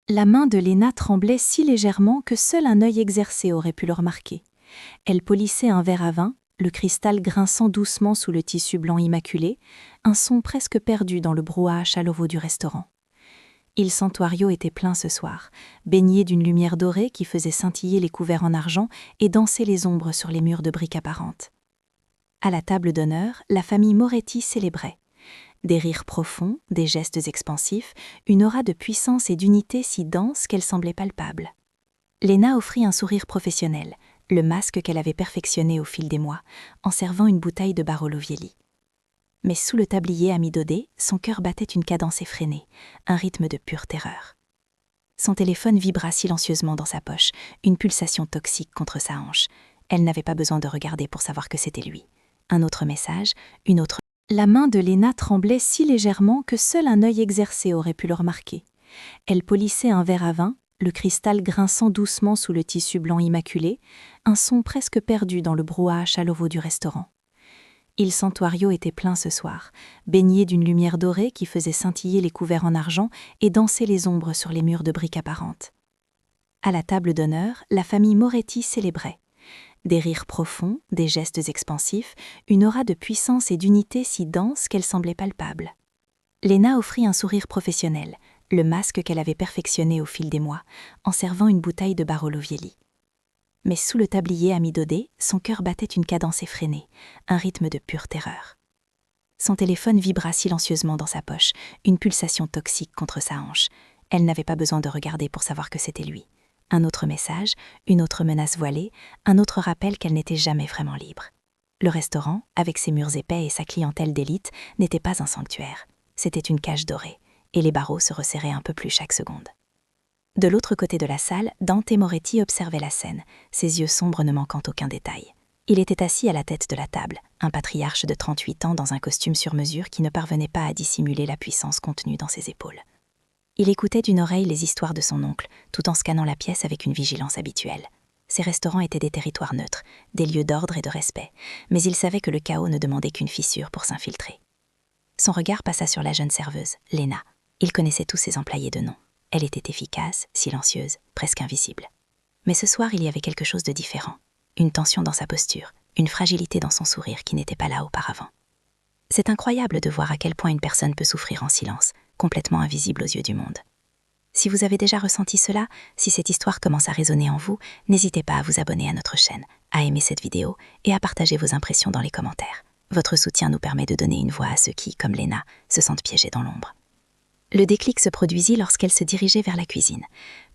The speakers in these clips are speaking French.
La main de Léna tremblait si légèrement que seul un œil exercé aurait pu le remarquer. Elle polissait un verre à vin, le cristal grinçant doucement sous le tissu blanc immaculé, un son presque perdu dans le brouhaha chaleureux du restaurant. Il Santuario était plein ce soir, baigné d'une lumière dorée qui faisait scintiller les couverts en argent et danser les ombres sur les murs de briques apparentes. À la table d'honneur, la famille Moretti célébrait. Des rires profonds, des gestes expansifs, une aura de puissance et d'unité si dense qu'elle semblait palpable. Léna offrit un sourire professionnel, le masque qu'elle avait perfectionné au fil des mois, en servant une bouteille de Barolo Vieli. Mais sous le tablier amidodé, son cœur battait une cadence effrénée, un rythme de pure terreur. Son téléphone vibra silencieusement dans sa poche, une pulsation toxique contre sa hanche. Elle n'avait pas besoin de regarder pour savoir que c'était lui. Un autre message, une autre... La main de Léna tremblait si légèrement que seul un œil exercé aurait pu le remarquer. Elle polissait un verre à vin, le cristal grinçant doucement sous le tissu blanc immaculé, un son presque perdu dans le brouhaha chaleureux du restaurant. Il Santuario était plein ce soir, baigné d'une lumière dorée qui faisait scintiller les couverts en argent et danser les ombres sur les murs de briques apparentes. À la table d'honneur, la famille Moretti célébrait. Des rires profonds, des gestes expansifs, une aura de puissance et d'unité si dense qu'elle semblait palpable. Léna offrit un sourire professionnel, le masque qu'elle avait perfectionné au fil des mois, en servant une bouteille de Barolo Vieli. Mais sous le tablier amidodé, son cœur battait une cadence effrénée, un rythme de pure terreur. Son téléphone vibra silencieusement dans sa poche, une pulsation toxique contre sa hanche. Elle n'avait pas besoin de regarder pour savoir que c'était lui. Un autre message, une autre menace voilée, un autre rappel qu'elle n'était jamais vraiment libre. Le restaurant, avec ses murs épais et sa clientèle d'élite, n'était pas un sanctuaire. C'était une cage dorée, et les barreaux se resserraient un peu plus chaque seconde. De l'autre côté de la salle, Dante Moretti observait la scène, ses yeux sombres ne manquant aucun détail. Il était assis à la tête de la table, un patriarche de 38 ans dans un costume sur mesure qui ne parvenait pas à dissimuler la puissance contenue dans ses épaules. Il écoutait d'une oreille les histoires de son oncle, tout en scannant la pièce avec une vigilance habituelle. Ces restaurants étaient des territoires neutres, des lieux d'ordre et de respect, mais il savait que le chaos ne demandait qu'une fissure pour s'infiltrer. Son regard passa sur la jeune serveuse, Léna. Il connaissait tous ses employés de nom. Elle était efficace, silencieuse, presque invisible. Mais ce soir, il y avait quelque chose de différent. Une tension dans sa posture, une fragilité dans son sourire qui n'était pas là auparavant. C'est incroyable de voir à quel point une personne peut souffrir en silence, complètement invisible aux yeux du monde. Si vous avez déjà ressenti cela, si cette histoire commence à résonner en vous, n'hésitez pas à vous abonner à notre chaîne, à aimer cette vidéo et à partager vos impressions dans les commentaires. Votre soutien nous permet de donner une voix à ceux qui, comme Léna, se sentent piégés dans l'ombre. Le déclic se produisit lorsqu'elle se dirigeait vers la cuisine.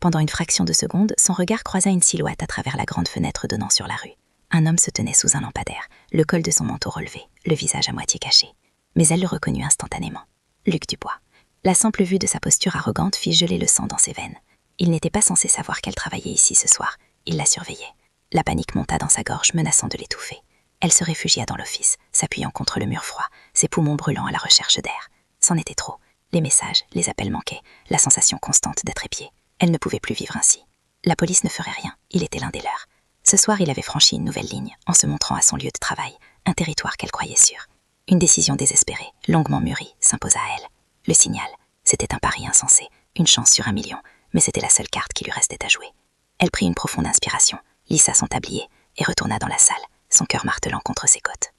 Pendant une fraction de seconde, son regard croisa une silhouette à travers la grande fenêtre donnant sur la rue. Un homme se tenait sous un lampadaire, le col de son manteau relevé, le visage à moitié caché. Mais elle le reconnut instantanément. Luc Dubois. La simple vue de sa posture arrogante fit geler le sang dans ses veines. Il n'était pas censé savoir qu'elle travaillait ici ce soir. Il la surveillait. La panique monta dans sa gorge, menaçant de l'étouffer. Elle se réfugia dans l'office, s'appuyant contre le mur froid, ses poumons brûlant à la recherche d'air. C'en était trop. Les messages, les appels manquaient, la sensation constante d'être épiée. Elle ne pouvait plus vivre ainsi. La police ne ferait rien, il était l'un des leurs. Ce soir, il avait franchi une nouvelle ligne, en se montrant à son lieu de travail, un territoire qu'elle croyait sûr. Une décision désespérée, longuement mûrie, s'imposa à elle. Le signal, c'était un pari insensé, une chance sur 1 million, mais c'était la seule carte qui lui restait à jouer. Elle prit une profonde inspiration, lissa son tablier et retourna dans la salle, son cœur martelant contre ses côtes.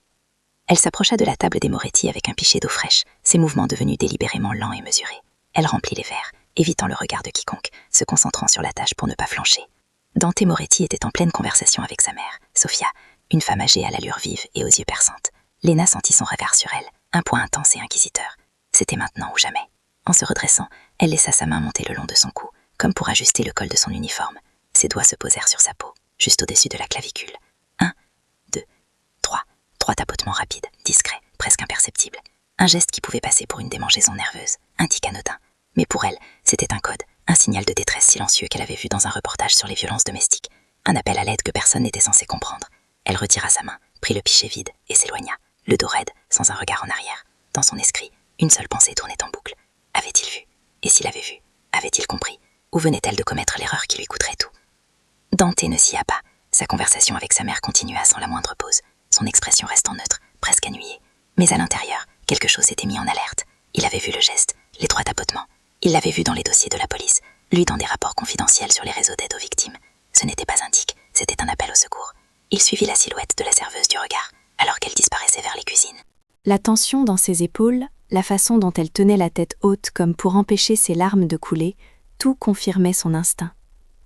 Elle s'approcha de la table des Moretti avec un pichet d'eau fraîche, ses mouvements devenus délibérément lents et mesurés. Elle remplit les verres, évitant le regard de quiconque, se concentrant sur la tâche pour ne pas flancher. Dante Moretti était en pleine conversation avec sa mère, Sofia, une femme âgée à l'allure vive et aux yeux perçantes. Léna sentit son regard sur elle, un poing intense et inquisiteur. C'était maintenant ou jamais. En se redressant, elle laissa sa main monter le long de son cou, comme pour ajuster le col de son uniforme. Ses doigts se posèrent sur sa peau, juste au-dessus de la clavicule. 1, 2, 3. 3 tapotements rapides, discrets, presque imperceptibles. Un geste qui pouvait passer pour une démangeaison nerveuse, un tic anodin. Mais pour elle, c'était un code, un signal de détresse silencieux qu'elle avait vu dans un reportage sur les violences domestiques. Un appel à l'aide que personne n'était censé comprendre. Elle retira sa main, prit le pichet vide et s'éloigna, le dos raide, sans un regard en arrière. Dans son esprit, une seule pensée tournait en boucle. Avait-il vu? Et s'il avait vu, avait-il compris? Où venait-elle de commettre l'erreur qui lui coûterait tout? Dante ne s'y a pas. Sa conversation avec sa mère continua sans la moindre pause. Son expression restant neutre, presque ennuyée. Mais à l'intérieur, quelque chose s'était mis en alerte. Il avait vu le geste, les 3 tapotements. Il l'avait vu dans les dossiers de la police. lu dans des rapports confidentiels sur les réseaux d'aide aux victimes. Ce n'était pas un tic, c'était un appel au secours. Il suivit la silhouette de la serveuse du regard, alors qu'elle disparaissait vers les cuisines. La tension dans ses épaules, la façon dont elle tenait la tête haute comme pour empêcher ses larmes de couler, tout confirmait son instinct.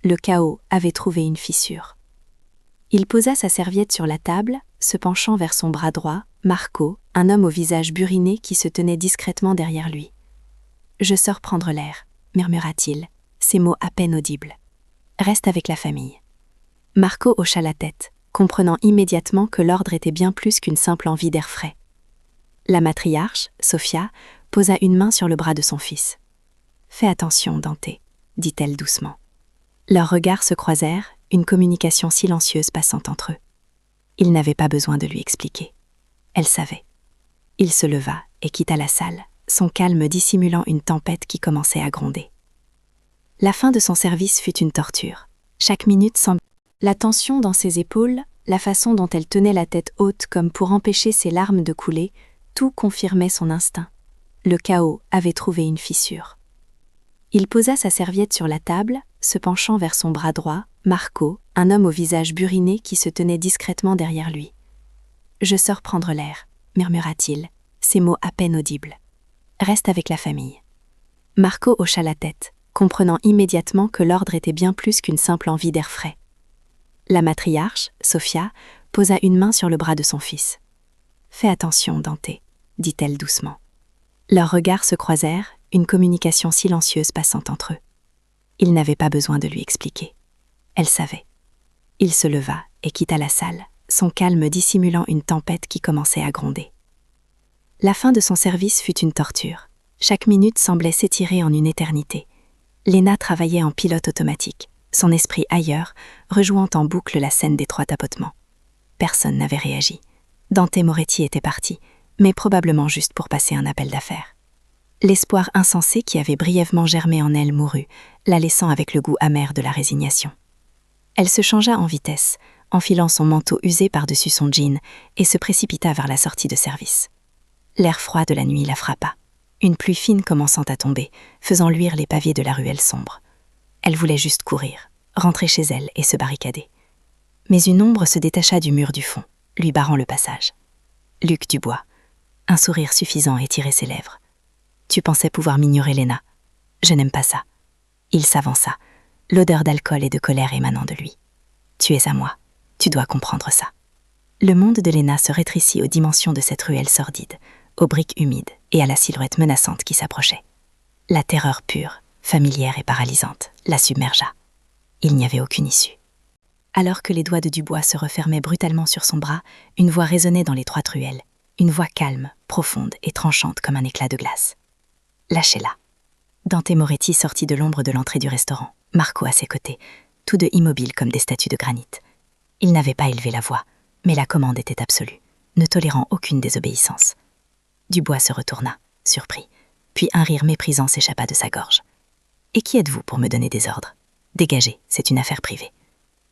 Le chaos avait trouvé une fissure. Il posa sa serviette sur la table, se penchant vers son bras droit, Marco, un homme au visage buriné qui se tenait discrètement derrière lui. « Je sors prendre l'air », murmura-t-il, ces mots à peine audibles. « Reste avec la famille. » Marco hocha la tête, comprenant immédiatement que l'ordre était bien plus qu'une simple envie d'air frais. La matriarche, Sofia, posa une main sur le bras de son fils. « Fais attention, Dante », dit-elle doucement. Leurs regards se croisèrent, une communication silencieuse passant entre eux. Il n'avait pas besoin de lui expliquer. Elle savait. Il se leva et quitta la salle, son calme dissimulant une tempête qui commençait à gronder. La fin de son service fut une torture. Chaque minute semblait... La tension dans ses épaules, la façon dont elle tenait la tête haute comme pour empêcher ses larmes de couler, tout confirmait son instinct. Le chaos avait trouvé une fissure. Il posa sa serviette sur la table, se penchant vers son bras droit, Marco, un homme au visage buriné qui se tenait discrètement derrière lui. « Je sors prendre l'air », murmura-t-il, ces mots à peine audibles. « Reste avec la famille. » Marco hocha la tête, comprenant immédiatement que l'ordre était bien plus qu'une simple envie d'air frais. La matriarche, Sofia, posa une main sur le bras de son fils. « Fais attention, Dante », dit-elle doucement. Leurs regards se croisèrent, une communication silencieuse passant entre eux. Il n'avait pas besoin de lui expliquer. Elle savait. Il se leva et quitta la salle, son calme dissimulant une tempête qui commençait à gronder. La fin de son service fut une torture. Chaque minute semblait s'étirer en une éternité. Léna travaillait en pilote automatique, son esprit ailleurs, rejouant en boucle la scène des 3 tapotements. Personne n'avait réagi. Dante Moretti était parti, mais probablement juste pour passer un appel d'affaires. L'espoir insensé qui avait brièvement germé en elle mourut, la laissant avec le goût amer de la résignation. Elle se changea en vitesse, enfilant son manteau usé par-dessus son jean et se précipita vers la sortie de service. L'air froid de la nuit la frappa, une pluie fine commençant à tomber, faisant luire les pavés de la ruelle sombre. Elle voulait juste courir, rentrer chez elle et se barricader. Mais une ombre se détacha du mur du fond, lui barrant le passage. Luc Dubois. Un sourire suffisant étirait ses lèvres. « Tu pensais pouvoir m'ignorer, Léna. Je n'aime pas ça. » Il s'avança, l'odeur d'alcool et de colère émanant de lui. « Tu es à moi. Tu dois comprendre ça. » Le monde de Léna se rétrécit aux dimensions de cette ruelle sordide, aux briques humides et à la silhouette menaçante qui s'approchait. La terreur pure, familière et paralysante, la submergea. Il n'y avait aucune issue. Alors que les doigts de Dubois se refermaient brutalement sur son bras, une voix résonnait dans l'étroite ruelle, une voix calme, profonde et tranchante comme un éclat de glace. « Lâchez-la !» Dante Moretti sortit de l'ombre de l'entrée du restaurant, Marco à ses côtés, tous deux immobiles comme des statues de granit. Il n'avait pas élevé la voix, mais la commande était absolue, ne tolérant aucune désobéissance. Dubois se retourna, surpris, puis un rire méprisant s'échappa de sa gorge. « Et qui êtes-vous pour me donner des ordres ? Dégagez, c'est une affaire privée. »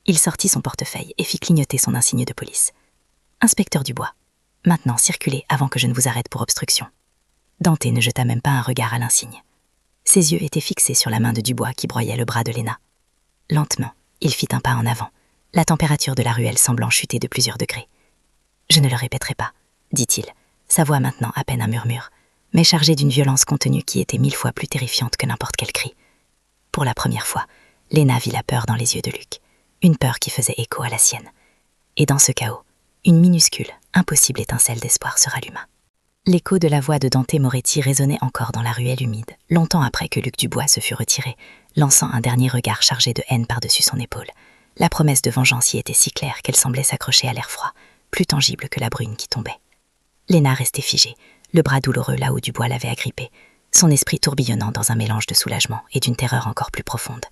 Il sortit son portefeuille et fit clignoter son insigne de police. « Inspecteur Dubois, maintenant circulez avant que je ne vous arrête pour obstruction. » Dante ne jeta même pas un regard à l'insigne. Ses yeux étaient fixés sur la main de Dubois qui broyait le bras de Léna. Lentement, il fit un pas en avant, la température de la ruelle semblant chuter de plusieurs degrés. « Je ne le répéterai pas, » dit-il, sa voix maintenant à peine un murmure, mais chargée d'une violence contenue qui était 1000 fois plus terrifiante que n'importe quel cri. Pour la première fois, Léna vit la peur dans les yeux de Luc, une peur qui faisait écho à la sienne. Et dans ce chaos, une minuscule, impossible étincelle d'espoir se ralluma. L'écho de la voix de Dante Moretti résonnait encore dans la ruelle humide, longtemps après que Luc Dubois se fut retiré, lançant un dernier regard chargé de haine par-dessus son épaule. La promesse de vengeance y était si claire qu'elle semblait s'accrocher à l'air froid, plus tangible que la bruine qui tombait. Léna restait figée, le bras douloureux là où Dubois l'avait agrippée, son esprit tourbillonnant dans un mélange de soulagement et d'une terreur encore plus profonde.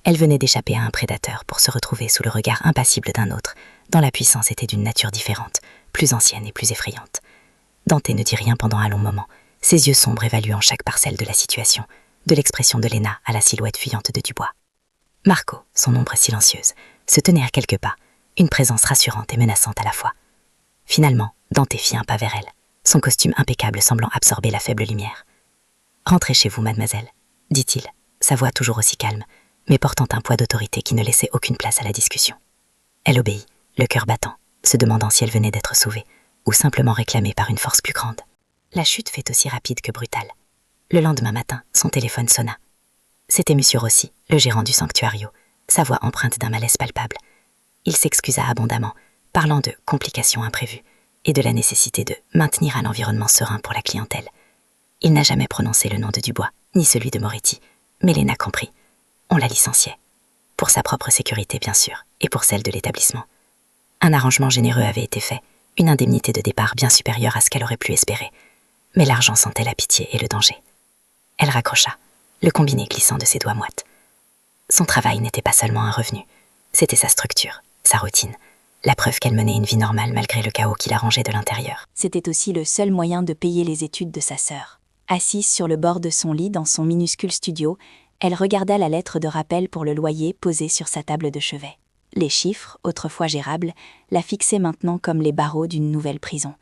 Elle venait d'échapper à un prédateur pour se retrouver sous le regard impassible d'un autre, dont la puissance était d'une nature différente, plus ancienne et plus effrayante. Dante ne dit rien pendant un long moment, ses yeux sombres évaluant chaque parcelle de la situation, de l'expression de Léna à la silhouette fuyante de Dubois. Marco, son ombre silencieuse, se tenait à quelques pas, une présence rassurante et menaçante à la fois. Finalement, Dante fit un pas vers elle, son costume impeccable semblant absorber la faible lumière. « Rentrez chez vous, mademoiselle, » dit-il, sa voix toujours aussi calme, mais portant un poids d'autorité qui ne laissait aucune place à la discussion. Elle obéit, le cœur battant, se demandant si elle venait d'être sauvée, ou simplement réclamée par une force plus grande. La chute fut aussi rapide que brutale. Le lendemain matin, son téléphone sonna. C'était Monsieur Rossi, le gérant du sanctuario, sa voix empreinte d'un malaise palpable. Il s'excusa abondamment, parlant de complications imprévues et de la nécessité de maintenir un environnement serein pour la clientèle. Il n'a jamais prononcé le nom de Dubois, ni celui de Moretti, mais Léna comprit. On la licenciait. Pour sa propre sécurité, bien sûr, et pour celle de l'établissement. Un arrangement généreux avait été fait, une indemnité de départ bien supérieure à ce qu'elle aurait pu espérer. Mais l'argent sentait la pitié et le danger. Elle raccrocha, le combiné glissant de ses doigts moites. Son travail n'était pas seulement un revenu, c'était sa structure, sa routine, la preuve qu'elle menait une vie normale malgré le chaos qui la rongeait de l'intérieur. C'était aussi le seul moyen de payer les études de sa sœur. Assise sur le bord de son lit dans son minuscule studio, elle regarda la lettre de rappel pour le loyer posée sur sa table de chevet. Les chiffres, autrefois gérables, la fixaient maintenant comme les barreaux d'une nouvelle prison.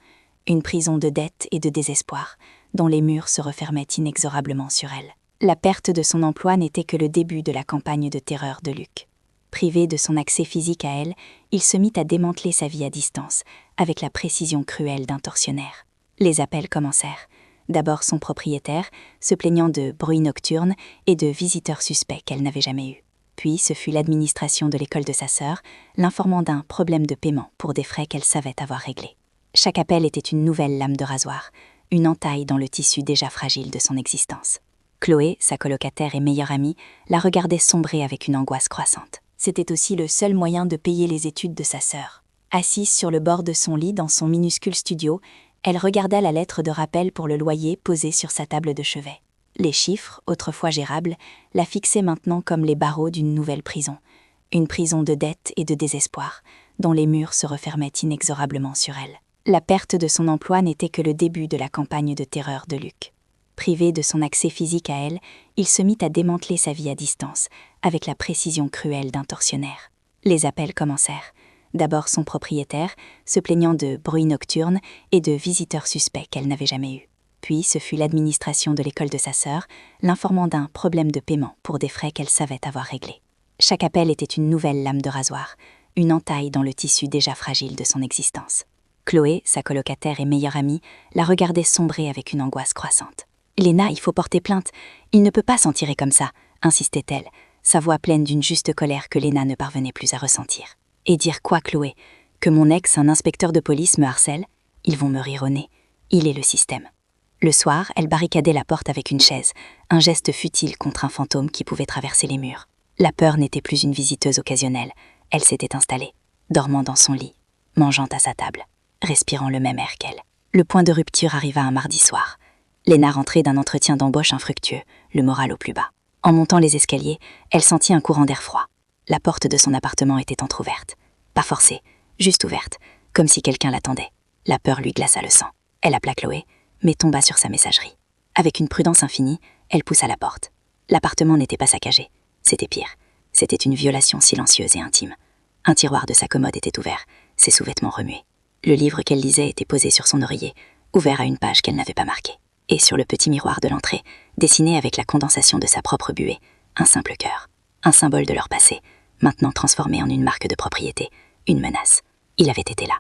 Une prison de dette et de désespoir, dont les murs se refermaient inexorablement sur elle. La perte de son emploi n'était que le début de la campagne de terreur de Luc. Privé de son accès physique à elle, il se mit à démanteler sa vie à distance, avec la précision cruelle d'un tortionnaire. Les appels commencèrent. D'abord son propriétaire, se plaignant de bruits nocturnes et de visiteurs suspects qu'elle n'avait jamais eus. Puis ce fut l'administration de l'école de sa sœur, l'informant d'un problème de paiement pour des frais qu'elle savait avoir réglés. Chaque appel était une nouvelle lame de rasoir, une entaille dans le tissu déjà fragile de son existence. Chloé, sa colocataire et meilleure amie, la regardait sombrer avec une angoisse croissante. C'était aussi le seul moyen de payer les études de sa sœur. Assise sur le bord de son lit dans son minuscule studio, elle regarda la lettre de rappel pour le loyer posée sur sa table de chevet. Les chiffres, autrefois gérables, la fixaient maintenant comme les barreaux d'une nouvelle prison. Une prison de dette et de désespoir, dont les murs se refermaient inexorablement sur elle. La perte de son emploi n'était que le début de la campagne de terreur de Luc. Privé de son accès physique à elle, il se mit à démanteler sa vie à distance, avec la précision cruelle d'un tortionnaire. Les appels commencèrent. D'abord son propriétaire, se plaignant de bruits nocturnes et de visiteurs suspects qu'elle n'avait jamais eus. Puis ce fut l'administration de l'école de sa sœur, l'informant d'un problème de paiement pour des frais qu'elle savait avoir réglés. Chaque appel était une nouvelle lame de rasoir, une entaille dans le tissu déjà fragile de son existence. Chloé, sa colocataire et meilleure amie, la regardait sombrer avec une angoisse croissante. « Léna, il faut porter plainte. Il ne peut pas s'en tirer comme ça », insistait-elle, sa voix pleine d'une juste colère que Léna ne parvenait plus à ressentir. « Et dire quoi, Chloé? Que mon ex, un inspecteur de police, me harcèle? Ils vont me rire au nez. Il est le système. » Le soir, elle barricadait la porte avec une chaise, un geste futile contre un fantôme qui pouvait traverser les murs. La peur n'était plus une visiteuse occasionnelle. Elle s'était installée, dormant dans son lit, mangeant à sa table, respirant le même air qu'elle. Le point de rupture arriva un mardi soir. Léna rentrait d'un entretien d'embauche infructueux, le moral au plus bas. En montant les escaliers, elle sentit un courant d'air froid. La porte de son appartement était entr'ouverte. Pas forcée, juste ouverte, comme si quelqu'un l'attendait. La peur lui glaça le sang. Elle appela Chloé, mais tomba sur sa messagerie. Avec une prudence infinie, elle poussa la porte. L'appartement n'était pas saccagé. C'était pire. C'était une violation silencieuse et intime. Un tiroir de sa commode était ouvert, ses sous-vêtements remués. Le livre qu'elle lisait était posé sur son oreiller, ouvert à une page qu'elle n'avait pas marquée. Et sur le petit miroir de l'entrée, dessiné avec la condensation de sa propre buée, un simple cœur. Un symbole de leur passé, maintenant transformé en une marque de propriété, une menace. Il avait été là,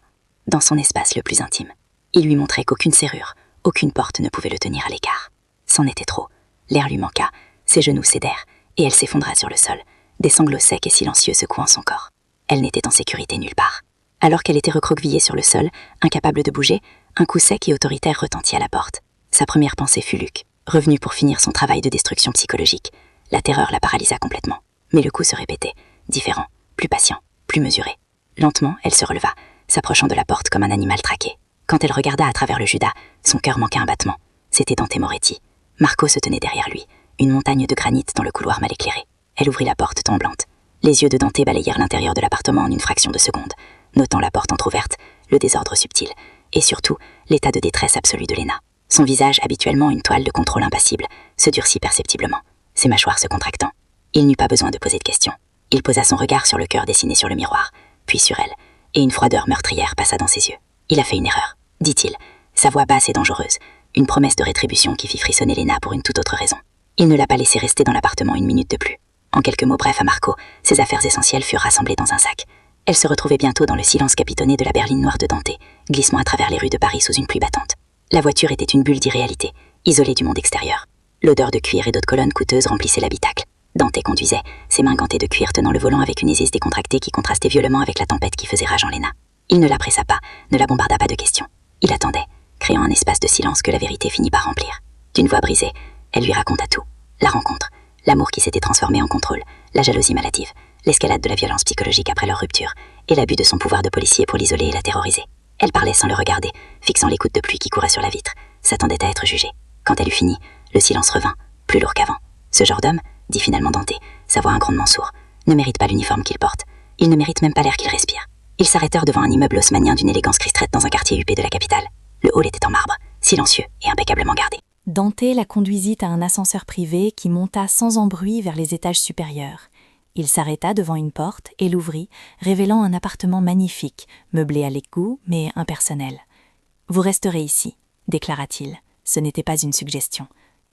dans son espace le plus intime. Il lui montrait qu'aucune serrure, aucune porte ne pouvait le tenir à l'écart. C'en était trop. L'air lui manqua, ses genoux cédèrent, et elle s'effondra sur le sol, des sanglots secs et silencieux secouant son corps. Elle n'était en sécurité nulle part. Alors qu'elle était recroquevillée sur le sol, incapable de bouger, un coup sec et autoritaire retentit à la porte. Sa première pensée fut Luc, revenu pour finir son travail de destruction psychologique. La terreur la paralysa complètement. Mais le coup se répétait, différent, plus patient, plus mesuré. Lentement, elle se releva, s'approchant de la porte comme un animal traqué. Quand elle regarda à travers le judas, son cœur manqua un battement. C'était Dante Moretti. Marco se tenait derrière lui, une montagne de granit dans le couloir mal éclairé. Elle ouvrit la porte tremblante. Les yeux de Dante balayèrent l'intérieur de l'appartement en une fraction de seconde, notant la porte entr'ouverte, le désordre subtil, et surtout, l'état de détresse absolue de Léna. Son visage, habituellement une toile de contrôle impassible, se durcit perceptiblement, ses mâchoires se contractant. Il n'eut pas besoin de poser de questions. Il posa son regard sur le cœur dessiné sur le miroir, puis sur elle, et une froideur meurtrière passa dans ses yeux. Il a fait une erreur, dit-il, sa voix basse et dangereuse, une promesse de rétribution qui fit frissonner Léna pour une toute autre raison. Il ne l'a pas laissé rester dans l'appartement une minute de plus. En quelques mots brefs à Marco, ses affaires essentielles furent rassemblées dans un sac. Elle se retrouvait bientôt dans le silence capitonné de la berline noire de Dante, glissement à travers les rues de Paris sous une pluie battante. La voiture était une bulle d'irréalité, isolée du monde extérieur. L'odeur de cuir et d'eau de colonne coûteuse remplissait l'habitacle. Dante conduisait, ses mains gantées de cuir tenant le volant avec une aisance décontractée qui contrastait violemment avec la tempête qui faisait rage en Léna. Il ne la pressa pas, ne la bombarda pas de questions. Il attendait, créant un espace de silence que la vérité finit par remplir. D'une voix brisée, elle lui raconta tout. La rencontre, l'amour qui s'était transformé en contrôle, la jalousie maladive, l'escalade de la violence psychologique après leur rupture, et l'abus de son pouvoir de policier pour l'isoler et la terroriser. Elle parlait sans le regarder, fixant les gouttes de pluie qui couraient sur la vitre, s'attendait à être jugée. Quand elle eut fini, le silence revint, plus lourd qu'avant. Ce genre d'homme, dit finalement Dante, sa voix un grondement sourd, ne mérite pas l'uniforme qu'il porte. Il ne mérite même pas l'air qu'il respire. Ils s'arrêtèrent devant un immeuble haussmannien d'une élégance cristrette dans un quartier huppé de la capitale. Le hall était en marbre, silencieux et impeccablement gardé. Dante la conduisit à un ascenseur privé qui monta sans embruit vers les étages supérieurs. Il s'arrêta devant une porte et l'ouvrit, révélant un appartement magnifique, meublé à l'égout mais impersonnel. « Vous resterez ici », déclara-t-il. Ce n'était pas une suggestion.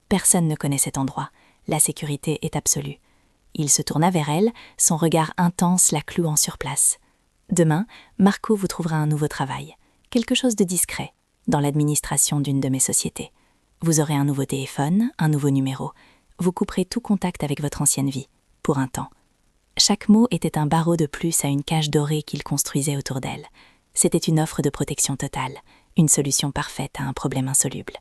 Personne ne connaît cet endroit. La sécurité est absolue. Il se tourna vers elle, son regard intense la clouant sur place. « Demain, Marco vous trouvera un nouveau travail, quelque chose de discret, dans l'administration d'une de mes sociétés. Vous aurez un nouveau téléphone, un nouveau numéro. Vous couperez tout contact avec votre ancienne vie, pour un temps. » Chaque mot était un barreau de plus à une cage dorée qu'il construisait autour d'elle. C'était une offre de protection totale, une solution parfaite à un problème insoluble.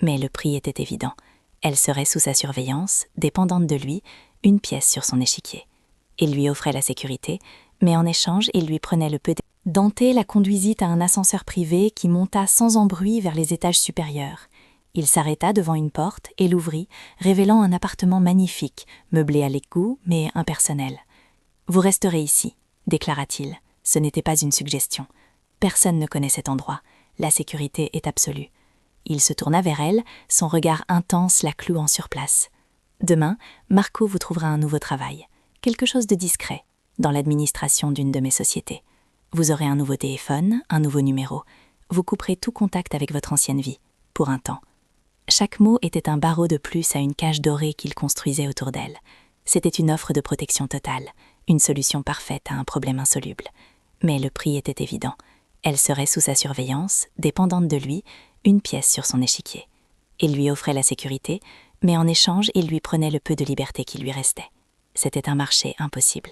Mais le prix était évident. Elle serait sous sa surveillance, dépendante de lui, une pièce sur son échiquier. Il lui offrait la sécurité, mais en échange, il lui prenait le peu. Dante la conduisit à un ascenseur privé qui monta sans embruit vers les étages supérieurs. Il s'arrêta devant une porte et l'ouvrit, révélant un appartement magnifique, meublé à l'égout mais impersonnel. « Vous resterez ici », déclara-t-il. Ce n'était pas une suggestion. Personne ne connaît cet endroit. La sécurité est absolue. Il se tourna vers elle, son regard intense la clouant sur place. « Demain, Marco vous trouvera un nouveau travail, quelque chose de discret, dans l'administration d'une de mes sociétés. Vous aurez un nouveau téléphone, un nouveau numéro. Vous couperez tout contact avec votre ancienne vie, pour un temps. » Chaque mot était un barreau de plus à une cage dorée qu'il construisait autour d'elle. C'était une offre de protection totale, une solution parfaite à un problème insoluble. Mais le prix était évident. Elle serait sous sa surveillance, dépendante de lui, une pièce sur son échiquier. Il lui offrait la sécurité, mais en échange, il lui prenait le peu de liberté qui lui restait. C'était un marché impossible.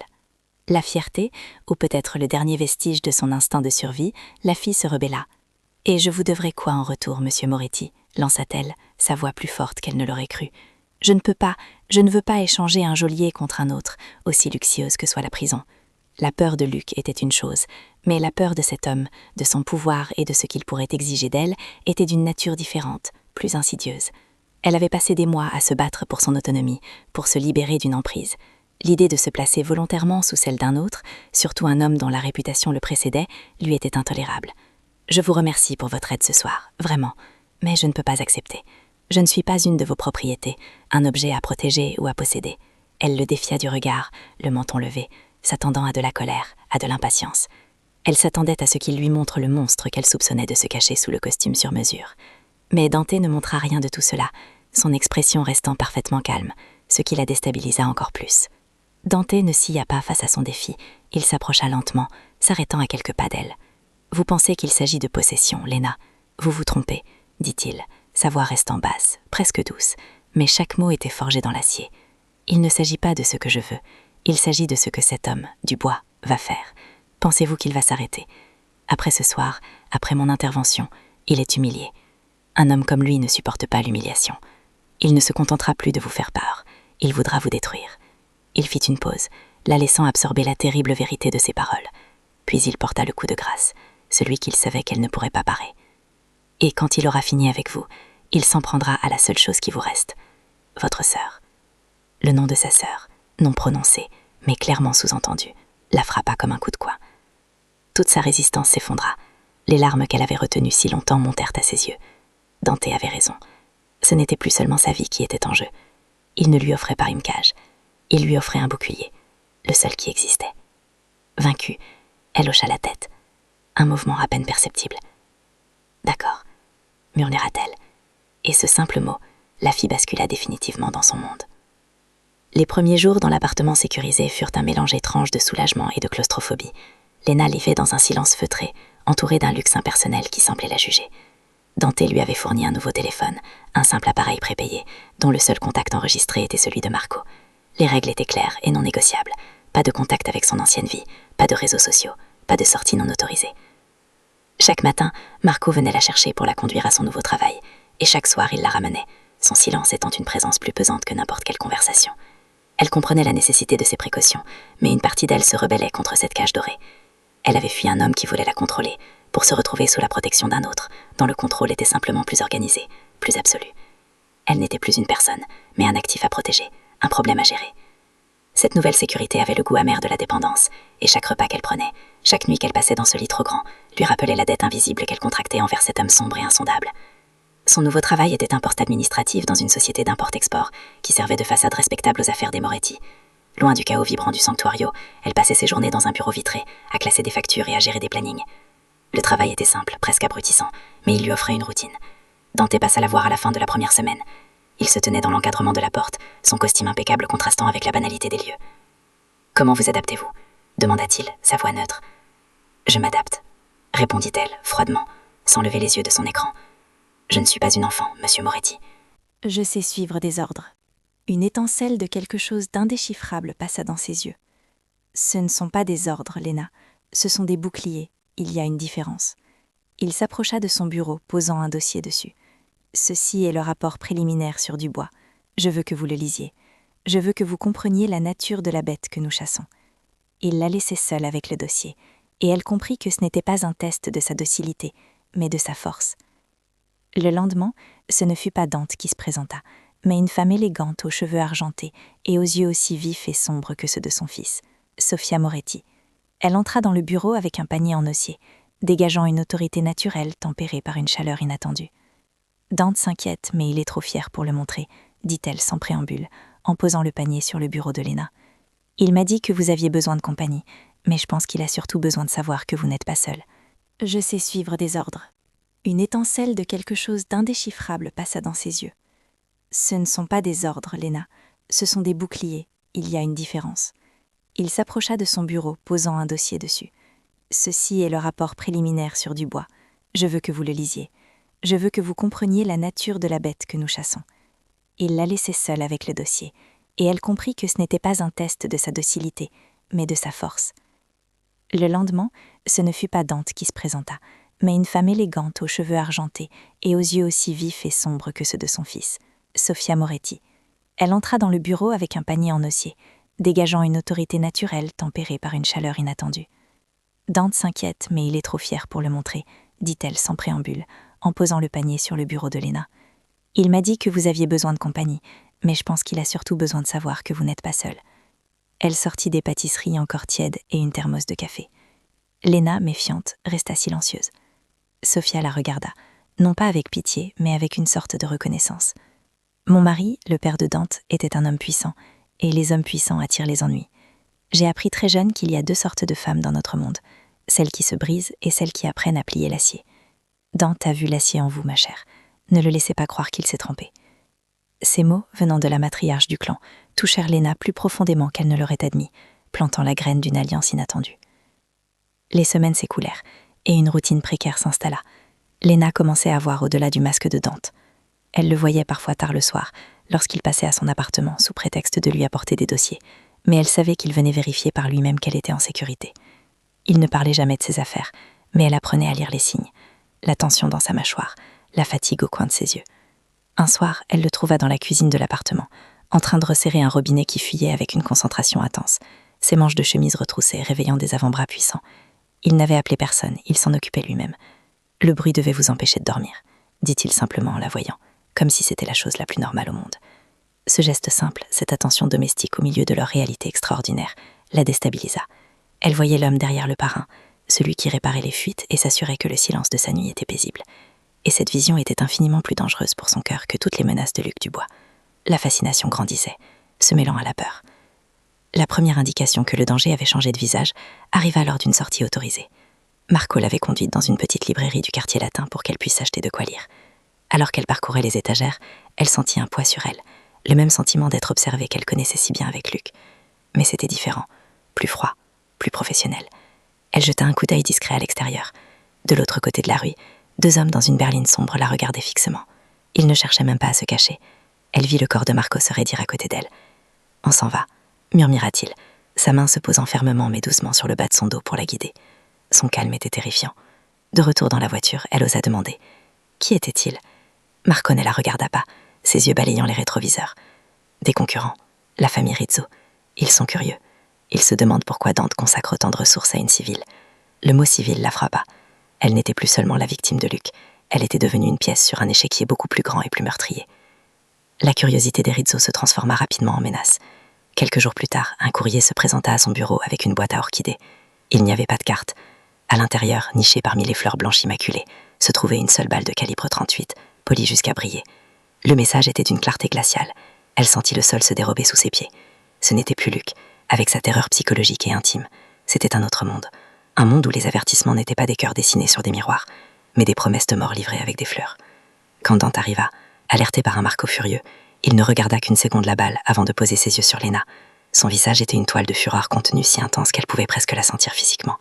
La fierté, ou peut-être le dernier vestige de son instinct de survie, la fille se rebella. « Et je vous devrai quoi en retour, monsieur Moretti ?» lança-t-elle, sa voix plus forte qu'elle ne l'aurait cru. « Je ne veux pas échanger un geôlier contre un autre, aussi luxueuse que soit la prison. » La peur de Luc était une chose, mais la peur de cet homme, de son pouvoir et de ce qu'il pourrait exiger d'elle, était d'une nature différente, plus insidieuse. Elle avait passé des mois à se battre pour son autonomie, pour se libérer d'une emprise. L'idée de se placer volontairement sous celle d'un autre, surtout un homme dont la réputation le précédait, lui était intolérable. « Je vous remercie pour votre aide ce soir, vraiment, mais je ne peux pas accepter. Je ne suis pas une de vos propriétés, un objet à protéger ou à posséder. » Elle le défia du regard, le menton levé, s'attendant à de la colère, à de l'impatience. Elle s'attendait à ce qu'il lui montre le monstre qu'elle soupçonnait de se cacher sous le costume sur mesure. Mais Dante ne montra rien de tout cela, son expression restant parfaitement calme, ce qui la déstabilisa encore plus. Dante ne scia pas face à son défi, il s'approcha lentement, s'arrêtant à quelques pas d'elle. « Vous pensez qu'il s'agit de possession, Léna. Vous vous trompez, » dit-il, sa voix restant basse, presque douce, mais chaque mot était forgé dans l'acier. « Il ne s'agit pas de ce que je veux, il s'agit de ce que cet homme, Dubois, va faire. Pensez-vous qu'il va s'arrêter? Après ce soir, après mon intervention, il est humilié. Un homme comme lui ne supporte pas l'humiliation. Il ne se contentera plus de vous faire peur, il voudra vous détruire. » Il fit une pause, la laissant absorber la terrible vérité de ses paroles. Puis il porta le coup de grâce, celui qu'il savait qu'elle ne pourrait pas parer. « Et quand il aura fini avec vous, il s'en prendra à la seule chose qui vous reste, votre sœur. » Le nom de sa sœur, non prononcé, mais clairement sous-entendu, la frappa comme un coup de poing. Toute sa résistance s'effondra. Les larmes qu'elle avait retenues si longtemps montèrent à ses yeux. Dante avait raison. Ce n'était plus seulement sa vie qui était en jeu. Il ne lui offrait pas une cage. Il lui offrait un bouclier, le seul qui existait. Vaincue, elle hocha la tête. Un mouvement à peine perceptible. « D'accord », murmura-t-elle. Et ce simple mot, la fille bascula définitivement dans son monde. Les premiers jours dans l'appartement sécurisé furent un mélange étrange de soulagement et de claustrophobie. Léna vivait dans un silence feutré, entourée d'un luxe impersonnel qui semblait la juger. Dante lui avait fourni un nouveau téléphone, un simple appareil prépayé, dont le seul contact enregistré était celui de Marco. Les règles étaient claires et non négociables. Pas de contact avec son ancienne vie, pas de réseaux sociaux, pas de sorties non autorisées. Chaque matin, Marco venait la chercher pour la conduire à son nouveau travail, et chaque soir il la ramenait, son silence étant une présence plus pesante que n'importe quelle conversation. Elle comprenait la nécessité de ses précautions, mais une partie d'elle se rebellait contre cette cage dorée. Elle avait fui un homme qui voulait la contrôler, pour se retrouver sous la protection d'un autre, dont le contrôle était simplement plus organisé, plus absolu. Elle n'était plus une personne, mais un actif à protéger, un problème à gérer. Cette nouvelle sécurité avait le goût amer de la dépendance, et chaque repas qu'elle prenait, chaque nuit qu'elle passait dans ce lit trop grand, lui rappelait la dette invisible qu'elle contractait envers cet homme sombre et insondable. Son nouveau travail était un poste administratif dans une société d'import-export qui servait de façade respectable aux affaires des Moretti. Loin du chaos vibrant du sanctuario, elle passait ses journées dans un bureau vitré, à classer des factures et à gérer des plannings. Le travail était simple, presque abrutissant, mais il lui offrait une routine. Dante passa la voir à la fin de la première semaine. Il se tenait dans l'encadrement de la porte, son costume impeccable contrastant avec la banalité des lieux. « Comment vous adaptez-vous » demanda-t-il, sa voix neutre. « Je m'adapte » répondit-elle, froidement, sans lever les yeux de son écran. « Je ne suis pas une enfant, monsieur Moretti. » Je sais suivre des ordres. Une étincelle de quelque chose d'indéchiffrable passa dans ses yeux. Ce ne sont pas des ordres, Léna. Ce sont des boucliers. Il y a une différence. Il s'approcha de son bureau, posant un dossier dessus. Ceci est le rapport préliminaire sur Dubois. Je veux que vous le lisiez. Je veux que vous compreniez la nature de la bête que nous chassons. Il la laissait seule avec le dossier, et elle comprit que ce n'était pas un test de sa docilité, mais de sa force. Le lendemain, ce ne fut pas Dante qui se présenta, mais une femme élégante aux cheveux argentés et aux yeux aussi vifs et sombres que ceux de son fils, Sofia Moretti. Elle entra dans le bureau avec un panier en osier, dégageant une autorité naturelle tempérée par une chaleur inattendue. Dante s'inquiète, mais il est trop fier pour le montrer, dit-elle sans préambule, en posant le panier sur le bureau de Léna. Il m'a dit que vous aviez besoin de compagnie, mais je pense qu'il a surtout besoin de savoir que vous n'êtes pas seul. Je sais suivre des ordres. Une étincelle de quelque chose d'indéchiffrable passa dans ses yeux. Ce ne sont pas des ordres, Léna. Ce sont des boucliers. Il y a une différence. Il s'approcha de son bureau, posant un dossier dessus. Ceci est le rapport préliminaire sur Dubois. Je veux que vous le lisiez. Je veux que vous compreniez la nature de la bête que nous chassons. Il la laissait seule avec le dossier, et elle comprit que ce n'était pas un test de sa docilité, mais de sa force. Le lendemain, ce ne fut pas Dante qui se présenta, mais une femme élégante aux cheveux argentés et aux yeux aussi vifs et sombres que ceux de son fils, Sofia Moretti. Elle entra dans le bureau avec un panier en osier, dégageant une autorité naturelle tempérée par une chaleur inattendue. Dante s'inquiète, mais il est trop fier pour le montrer, dit-elle sans préambule, en posant le panier sur le bureau de Léna. Il m'a dit que vous aviez besoin de compagnie, mais je pense qu'il a surtout besoin de savoir que vous n'êtes pas seul. Elle sortit des pâtisseries encore tièdes et une thermos de café. Léna, méfiante, resta silencieuse. Sofia la regarda, non pas avec pitié, mais avec une sorte de reconnaissance. Mon mari, le père de Dante, était un homme puissant, et les hommes puissants attirent les ennuis. J'ai appris très jeune qu'il y a deux sortes de femmes dans notre monde, celles qui se brisent et celles qui apprennent à plier l'acier. Dante a vu l'acier en vous, ma chère. Ne le laissez pas croire qu'il s'est trompé. Ces mots, venant de la matriarche du clan, touchèrent Léna plus profondément qu'elle ne l'aurait admis, plantant la graine d'une alliance inattendue. Les semaines s'écoulèrent, et une routine précaire s'installa. Léna commençait à voir au-delà du masque de Dante. Elle le voyait parfois tard le soir, lorsqu'il passait à son appartement sous prétexte de lui apporter des dossiers, mais elle savait qu'il venait vérifier par lui-même qu'elle était en sécurité. Il ne parlait jamais de ses affaires, mais elle apprenait à lire les signes, la tension dans sa mâchoire, la fatigue au coin de ses yeux. Un soir, elle le trouva dans la cuisine de l'appartement, en train de resserrer un robinet qui fuyait avec une concentration intense, ses manches de chemise retroussées réveillant des avant-bras puissants. Il n'avait appelé personne, il s'en occupait lui-même. « Le bruit devait vous empêcher de dormir », dit-il simplement en la voyant, comme si c'était la chose la plus normale au monde. Ce geste simple, cette attention domestique au milieu de leur réalité extraordinaire, la déstabilisa. Elle voyait l'homme derrière le parrain, celui qui réparait les fuites et s'assurait que le silence de sa nuit était paisible. Et cette vision était infiniment plus dangereuse pour son cœur que toutes les menaces de Luc Dubois. La fascination grandissait, se mêlant à la peur. La première indication que le danger avait changé de visage arriva lors d'une sortie autorisée. Marco l'avait conduite dans une petite librairie du quartier latin pour qu'elle puisse acheter de quoi lire. Alors qu'elle parcourait les étagères, elle sentit un poids sur elle, le même sentiment d'être observée qu'elle connaissait si bien avec Luc. Mais c'était différent, plus froid, plus professionnel. Elle jeta un coup d'œil discret à l'extérieur. De l'autre côté de la rue, 2 hommes dans une berline sombre la regardaient fixement. Ils ne cherchaient même pas à se cacher. Elle vit le corps de Marco se raidir à côté d'elle. « On s'en va », murmura-t-il, sa main se posant fermement mais doucement sur le bas de son dos pour la guider. Son calme était terrifiant. De retour dans la voiture, elle osa demander « Qui était-il » Marco ne la regarda pas, ses yeux balayant les rétroviseurs. Des concurrents, la famille Rizzo. Ils sont curieux. Ils se demandent pourquoi Dante consacre autant de ressources à une civile. Le mot civil la frappa. Elle n'était plus seulement la victime de Luc, elle était devenue une pièce sur un échiquier beaucoup plus grand et plus meurtrier. La curiosité des Rizzo se transforma rapidement en menace. Quelques jours plus tard, un courrier se présenta à son bureau avec une boîte à orchidées. Il n'y avait pas de carte. À l'intérieur, nichée parmi les fleurs blanches immaculées, se trouvait une seule balle de calibre 38, polie jusqu'à briller. Le message était d'une clarté glaciale. Elle sentit le sol se dérober sous ses pieds. Ce n'était plus Luc, avec sa terreur psychologique et intime. C'était un autre monde. Un monde où les avertissements n'étaient pas des cœurs dessinés sur des miroirs, mais des promesses de mort livrées avec des fleurs. Quand Dante arriva, alerté par un Marco furieux, il ne regarda qu'une seconde la balle avant de poser ses yeux sur Lena. Son visage était une toile de fureur contenue si intense qu'elle pouvait presque la sentir physiquement.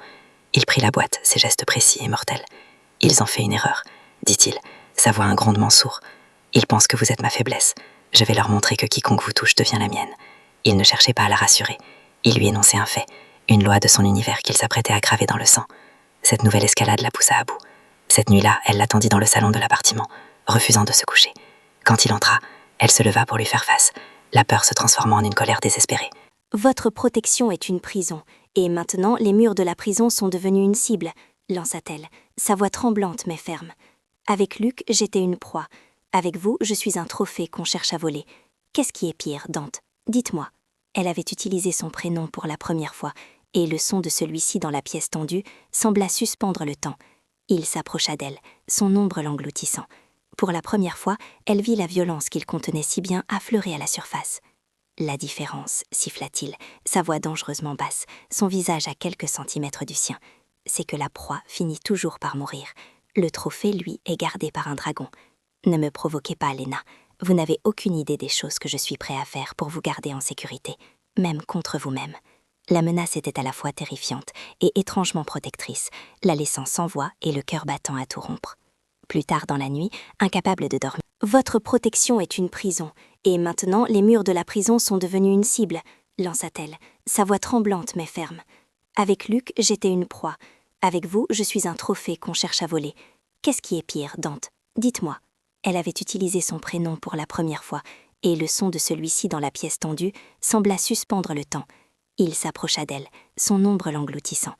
Il prit la boîte, ses gestes précis et mortels. « Ils ont fait une erreur », dit-il, sa voix un grondement sourd. « Ils pensent que vous êtes ma faiblesse. Je vais leur montrer que quiconque vous touche devient la mienne. » Il ne cherchait pas à la rassurer. Il lui énonçait un fait, une loi de son univers qu'il s'apprêtait à graver dans le sang. Cette nouvelle escalade la poussa à bout. Cette nuit-là, elle l'attendit dans le salon de l'appartement, refusant de se coucher. Quand il entra, elle se leva pour lui faire face, la peur se transformant en une colère désespérée. « Votre protection est une prison, et maintenant les murs de la prison sont devenus une cible », lança-t-elle, sa voix tremblante mais ferme. « Avec Luc, j'étais une proie. Avec vous, je suis un trophée qu'on cherche à voler. Qu'est-ce qui est pire, Dante? Dites-moi. » Elle avait utilisé son prénom pour la première fois, et le son de celui-ci dans la pièce tendue sembla suspendre le temps. Il s'approcha d'elle, son ombre l'engloutissant. Pour la première fois, elle vit la violence qu'il contenait si bien affleurer à la surface. « La différence, siffla-t-il, sa voix dangereusement basse, son visage à quelques centimètres du sien, c'est que la proie finit toujours par mourir. Le trophée, lui, est gardé par un dragon. Ne me provoquez pas, Lena. Vous n'avez aucune idée des choses que je suis prêt à faire pour vous garder en sécurité, même contre vous-même. » La menace était à la fois terrifiante et étrangement protectrice, la laissant sans voix et le cœur battant à tout rompre. Plus tard dans la nuit, incapable de dormir, « Votre protection est une prison, et maintenant les murs de la prison sont devenus une cible, » lança-t-elle, sa voix tremblante mais ferme. « Avec Luc, j'étais une proie. Avec vous, je suis un trophée qu'on cherche à voler. Qu'est-ce qui est pire, Dante? Dites-moi. » Elle avait utilisé son prénom pour la première fois, et le son de celui-ci dans la pièce tendue sembla suspendre le temps. Il s'approcha d'elle, son ombre l'engloutissant.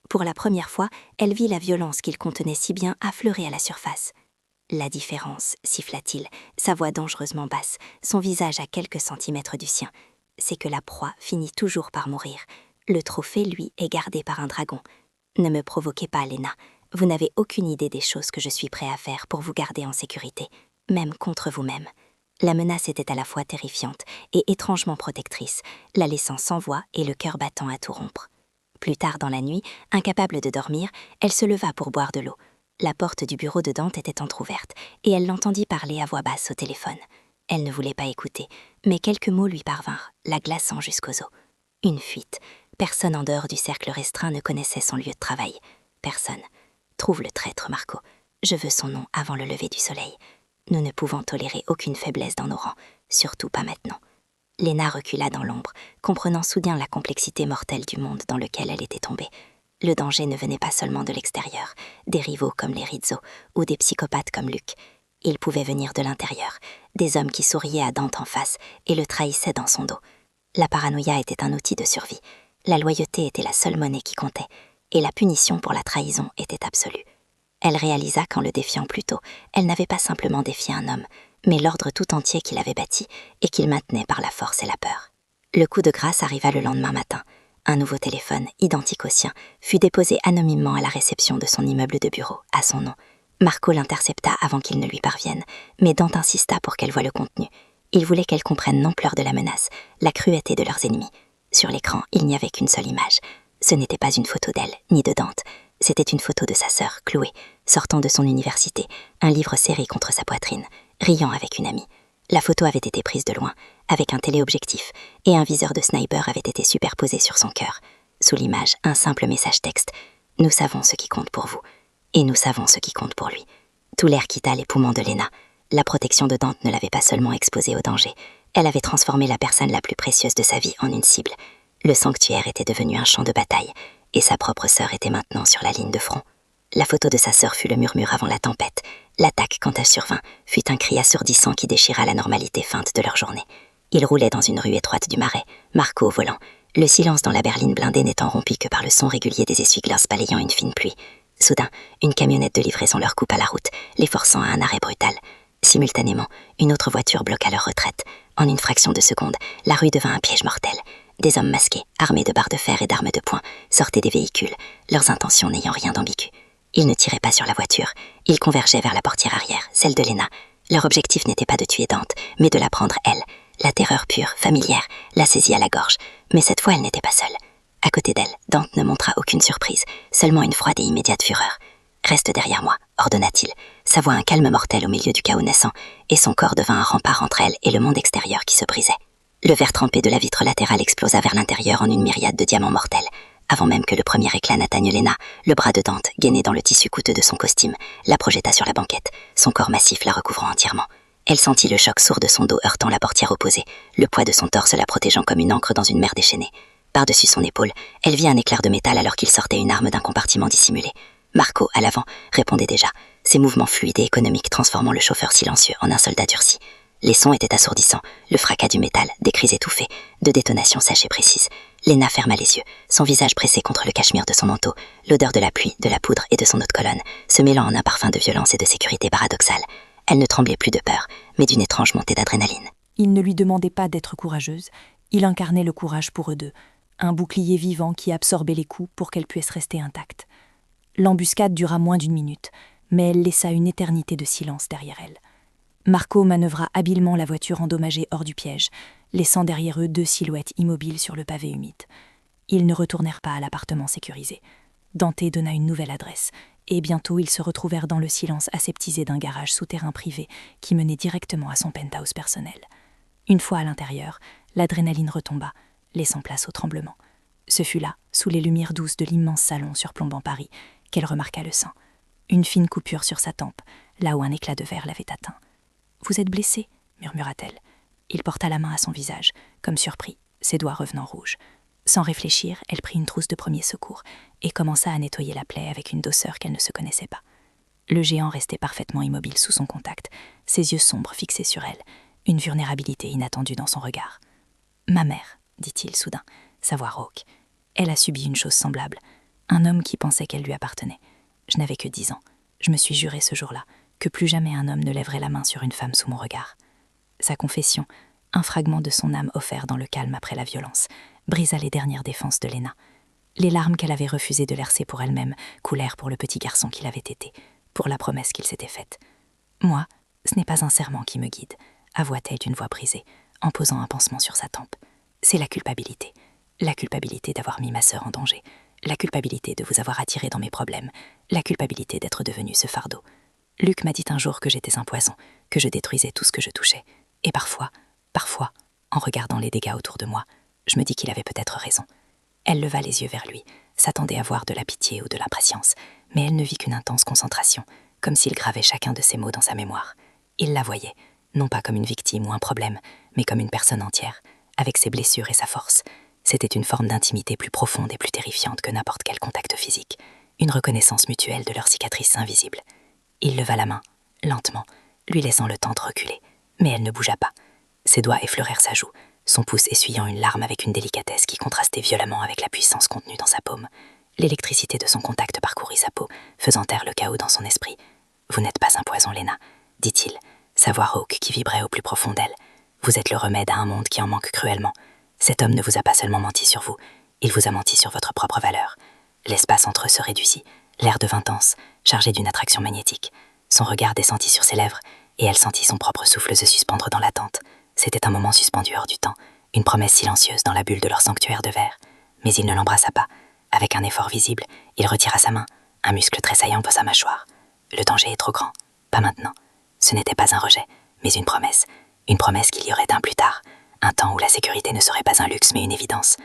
Pour la première fois, elle vit la violence qu'il contenait si bien affleurer à la surface. « La différence, siffla-t-il, sa voix dangereusement basse, son visage à quelques centimètres du sien, c'est que la proie finit toujours par mourir. Le trophée, lui, est gardé par un dragon. Ne me provoquez pas, Lena. Vous n'avez aucune idée des choses que je suis prêt à faire pour vous garder en sécurité, même contre vous-même. » La menace était à la fois terrifiante et étrangement protectrice, la laissant sans voix et le cœur battant à tout rompre. Plus tard dans la nuit, incapable de dormir, elle se leva pour boire de l'eau. La porte du bureau de Dante était entr'ouverte, et elle l'entendit parler à voix basse au téléphone. Elle ne voulait pas écouter, mais quelques mots lui parvinrent, la glaçant jusqu'aux os. Une fuite. Personne en dehors du cercle restreint ne connaissait son lieu de travail. Personne. Trouve le traître, Marco. Je veux son nom avant le lever du soleil. Nous ne pouvons tolérer aucune faiblesse dans nos rangs, surtout pas maintenant. Lena recula dans l'ombre, comprenant soudain la complexité mortelle du monde dans lequel elle était tombée. Le danger ne venait pas seulement de l'extérieur, des rivaux comme les Rizzo ou des psychopathes comme Luc. Il pouvait venir de l'intérieur, des hommes qui souriaient à Dante en face et le trahissaient dans son dos. La paranoïa était un outil de survie. La loyauté était la seule monnaie qui comptait, et la punition pour la trahison était absolue. Elle réalisa qu'en le défiant plus tôt, elle n'avait pas simplement défié un homme, mais l'ordre tout entier qu'il avait bâti et qu'il maintenait par la force et la peur. Le coup de grâce arriva le lendemain matin. Un nouveau téléphone, identique au sien, fut déposé anonymement à la réception de son immeuble de bureau, à son nom. Marco l'intercepta avant qu'il ne lui parvienne, mais Dante insista pour qu'elle voie le contenu. Il voulait qu'elle comprenne l'ampleur de la menace, la cruauté de leurs ennemis. Sur l'écran, il n'y avait qu'une seule image. Ce n'était pas une photo d'elle, ni de Dante. C'était une photo de sa sœur, Chloé, sortant de son université, un livre serré contre sa poitrine, riant avec une amie. La photo avait été prise de loin, avec un téléobjectif, et un viseur de sniper avait été superposé sur son cœur. Sous l'image, un simple message texte. « Nous savons ce qui compte pour vous, et nous savons ce qui compte pour lui. » Tout l'air quitta les poumons de Lena. La protection de Dante ne l'avait pas seulement exposée au danger, elle avait transformé la personne la plus précieuse de sa vie en une cible. Le sanctuaire était devenu un champ de bataille, et sa propre sœur était maintenant sur la ligne de front. La photo de sa sœur fut le murmure avant la tempête. L'attaque, quand elle survint, fut un cri assourdissant qui déchira la normalité feinte de leur journée. Ils roulaient dans une rue étroite du Marais, Marco au volant, le silence dans la berline blindée n'étant rompu que par le son régulier des essuie-glaces balayant une fine pluie. Soudain, une camionnette de livraison leur coupa la route, les forçant à un arrêt brutal. Simultanément, une autre voiture bloqua leur retraite. En une fraction de seconde, la rue devint un piège mortel. Des hommes masqués, armés de barres de fer et d'armes de poing, sortaient des véhicules, leurs intentions n'ayant rien d'ambigu. Ils ne tiraient pas sur la voiture, ils convergeaient vers la portière arrière, celle de Lena. Leur objectif n'était pas de tuer Dante, mais de la prendre elle. La terreur pure, familière, la saisit à la gorge, mais cette fois elle n'était pas seule. À côté d'elle, Dante ne montra aucune surprise, seulement une froide et immédiate fureur. « Reste derrière moi », ordonna-t-il, sa voix un calme mortel au milieu du chaos naissant, et son corps devint un rempart entre elle et le monde extérieur qui se brisait. Le verre trempé de la vitre latérale explosa vers l'intérieur en une myriade de diamants mortels. Avant même que le premier éclat n'atteigne Lena, le bras de Dante, gainé dans le tissu coûteux de son costume, la projeta sur la banquette, son corps massif la recouvrant entièrement. Elle sentit le choc sourd de son dos heurtant la portière opposée, le poids de son torse la protégeant comme une ancre dans une mer déchaînée. Par-dessus son épaule, elle vit un éclair de métal alors qu'il sortait une arme d'un compartiment dissimulé. Marco, à l'avant, répondait déjà, ses mouvements fluides et économiques transformant le chauffeur silencieux en un soldat durci. Les sons étaient assourdissants, le fracas du métal, des cris étouffés, de détonations sèches et précises. Lena ferma les yeux, son visage pressé contre le cachemire de son manteau, l'odeur de la pluie, de la poudre et de son eau de colonne, se mêlant en un parfum de violence et de sécurité paradoxale. Elle ne tremblait plus de peur, mais d'une étrange montée d'adrénaline. Il ne lui demandait pas d'être courageuse, il incarnait le courage pour eux deux, un bouclier vivant qui absorbait les coups pour qu'elle puisse rester intacte. L'embuscade dura moins d'1 minute, mais elle laissa une éternité de silence derrière elle. Marco manœuvra habilement la voiture endommagée hors du piège, laissant derrière eux 2 silhouettes immobiles sur le pavé humide. Ils ne retournèrent pas à l'appartement sécurisé. Dante donna une nouvelle adresse, et bientôt ils se retrouvèrent dans le silence aseptisé d'un garage souterrain privé qui menait directement à son penthouse personnel. Une fois à l'intérieur, l'adrénaline retomba, laissant place au tremblement. Ce fut là, sous les lumières douces de l'immense salon surplombant Paris, qu'elle remarqua le sang. Une fine coupure sur sa tempe, là où un éclat de verre l'avait atteint. « Vous êtes blessé » murmura-t-elle. Il porta la main à son visage, comme surpris, ses doigts revenant rouges. Sans réfléchir, elle prit une trousse de premier secours et commença à nettoyer la plaie avec une douceur qu'elle ne se connaissait pas. Le géant restait parfaitement immobile sous son contact, ses yeux sombres fixés sur elle, une vulnérabilité inattendue dans son regard. « Ma mère », dit-il soudain, sa voix rauque. Elle a subi une chose semblable. Un homme qui pensait qu'elle lui appartenait. Je n'avais que 10 ans. Je me suis juré ce jour-là que plus jamais un homme ne lèverait la main sur une femme sous mon regard. Sa confession, un fragment de son âme offert dans le calme après la violence, brisa les dernières défenses de Lena. Les larmes qu'elle avait refusé de verser pour elle-même coulèrent pour le petit garçon qu'il avait été, pour la promesse qu'il s'était faite. Moi, ce n'est pas un serment qui me guide, avoua-t-elle d'une voix brisée, en posant un pansement sur sa tempe. C'est la culpabilité d'avoir mis ma sœur en danger, la culpabilité de vous avoir attiré dans mes problèmes, la culpabilité d'être devenu ce fardeau. Luc m'a dit un jour que j'étais un poison, que je détruisais tout ce que je touchais. Et parfois, en regardant les dégâts autour de moi, je me dis qu'il avait peut-être raison. Elle leva les yeux vers lui, s'attendait à voir de la pitié ou de l'impatience, mais elle ne vit qu'une intense concentration, comme s'il gravait chacun de ses mots dans sa mémoire. Il la voyait, non pas comme une victime ou un problème, mais comme une personne entière, avec ses blessures et sa force. C'était une forme d'intimité plus profonde et plus terrifiante que n'importe quel contact physique, une reconnaissance mutuelle de leurs cicatrices invisibles. Il leva la main, lentement, lui laissant le temps de reculer, mais elle ne bougea pas. Ses doigts effleurèrent sa joue, son pouce essuyant une larme avec une délicatesse qui contrastait violemment avec la puissance contenue dans sa paume. L'électricité de son contact parcourut sa peau, faisant taire le chaos dans son esprit. « Vous n'êtes pas un poison, Lena, » dit-il, sa voix rauque qui vibrait au plus profond d'elle. « Vous êtes le remède à un monde qui en manque cruellement. Cet homme ne vous a pas seulement menti sur vous, il vous a menti sur votre propre valeur. » L'espace entre eux se réduisit, l'air devint dense, chargé d'une attraction magnétique. Son regard descendit sur ses lèvres, et elle sentit son propre souffle se suspendre dans l'attente. C'était un moment suspendu hors du temps, une promesse silencieuse dans la bulle de leur sanctuaire de verre. Mais il ne l'embrassa pas. Avec un effort visible, il retira sa main, Un muscle tressaillant posa sa mâchoire. Le danger est trop grand. Pas maintenant. Ce n'était pas un rejet, mais une promesse. Une promesse qu'il y aurait un plus tard. Un temps où la sécurité ne serait pas un luxe mais une évidence.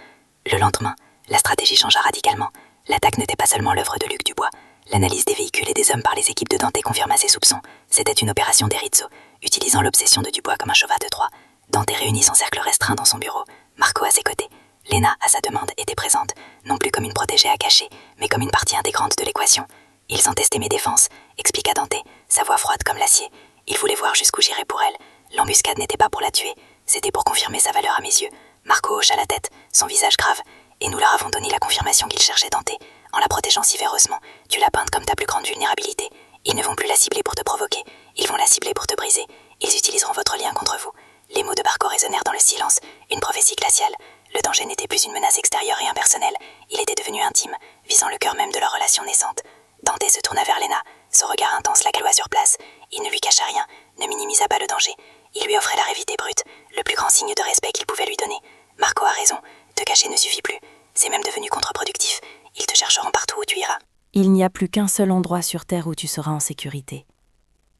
Le lendemain, la stratégie changea radicalement. L'attaque n'était pas seulement l'œuvre de Luc Dubois. L'analyse des véhicules et des hommes par les équipes de Dante confirma ses soupçons. C'était une opération des Rizzo, utilisant l'obsession de Dubois comme un cheval de Troie. Dante réunit son cercle restreint dans son bureau, Marco à ses côtés. Lena, à sa demande, était présente, non plus comme une protégée à cacher, mais comme une partie intégrante de l'équation. Ils ont testé mes défenses, expliqua Dante, sa voix froide comme l'acier. Ils voulaient voir jusqu'où j'irais pour elle. L'embuscade n'était pas pour la tuer, c'était pour confirmer sa valeur à mes yeux. Marco hocha la tête, son visage grave, et nous leur avons donné la confirmation qu'ils cherchaient Dante. En la protégeant si férocement, tu la peinte comme ta plus grande vulnérabilité. Ils ne vont plus la cibler pour te provoquer, ils vont la cibler pour te briser. Ils utiliseront votre lien contre vous. Les mots de Marco résonnèrent dans le silence, une prophétie glaciale. Le danger n'était plus une menace extérieure et impersonnelle, il était devenu intime, visant le cœur même de leur relation naissante. Dante se tourna vers Lena, son regard intense la cloua sur place. Il ne lui cacha rien, ne minimisa pas le danger. Il lui offrait la révité brute, le plus grand signe de respect qu'il pouvait lui donner. Marco a raison, te cacher ne suffit plus. C'est même devenu contre-productif. Ils te chercheront partout où tu iras. Il n'y a plus qu'un seul endroit sur Terre où tu seras en sécurité.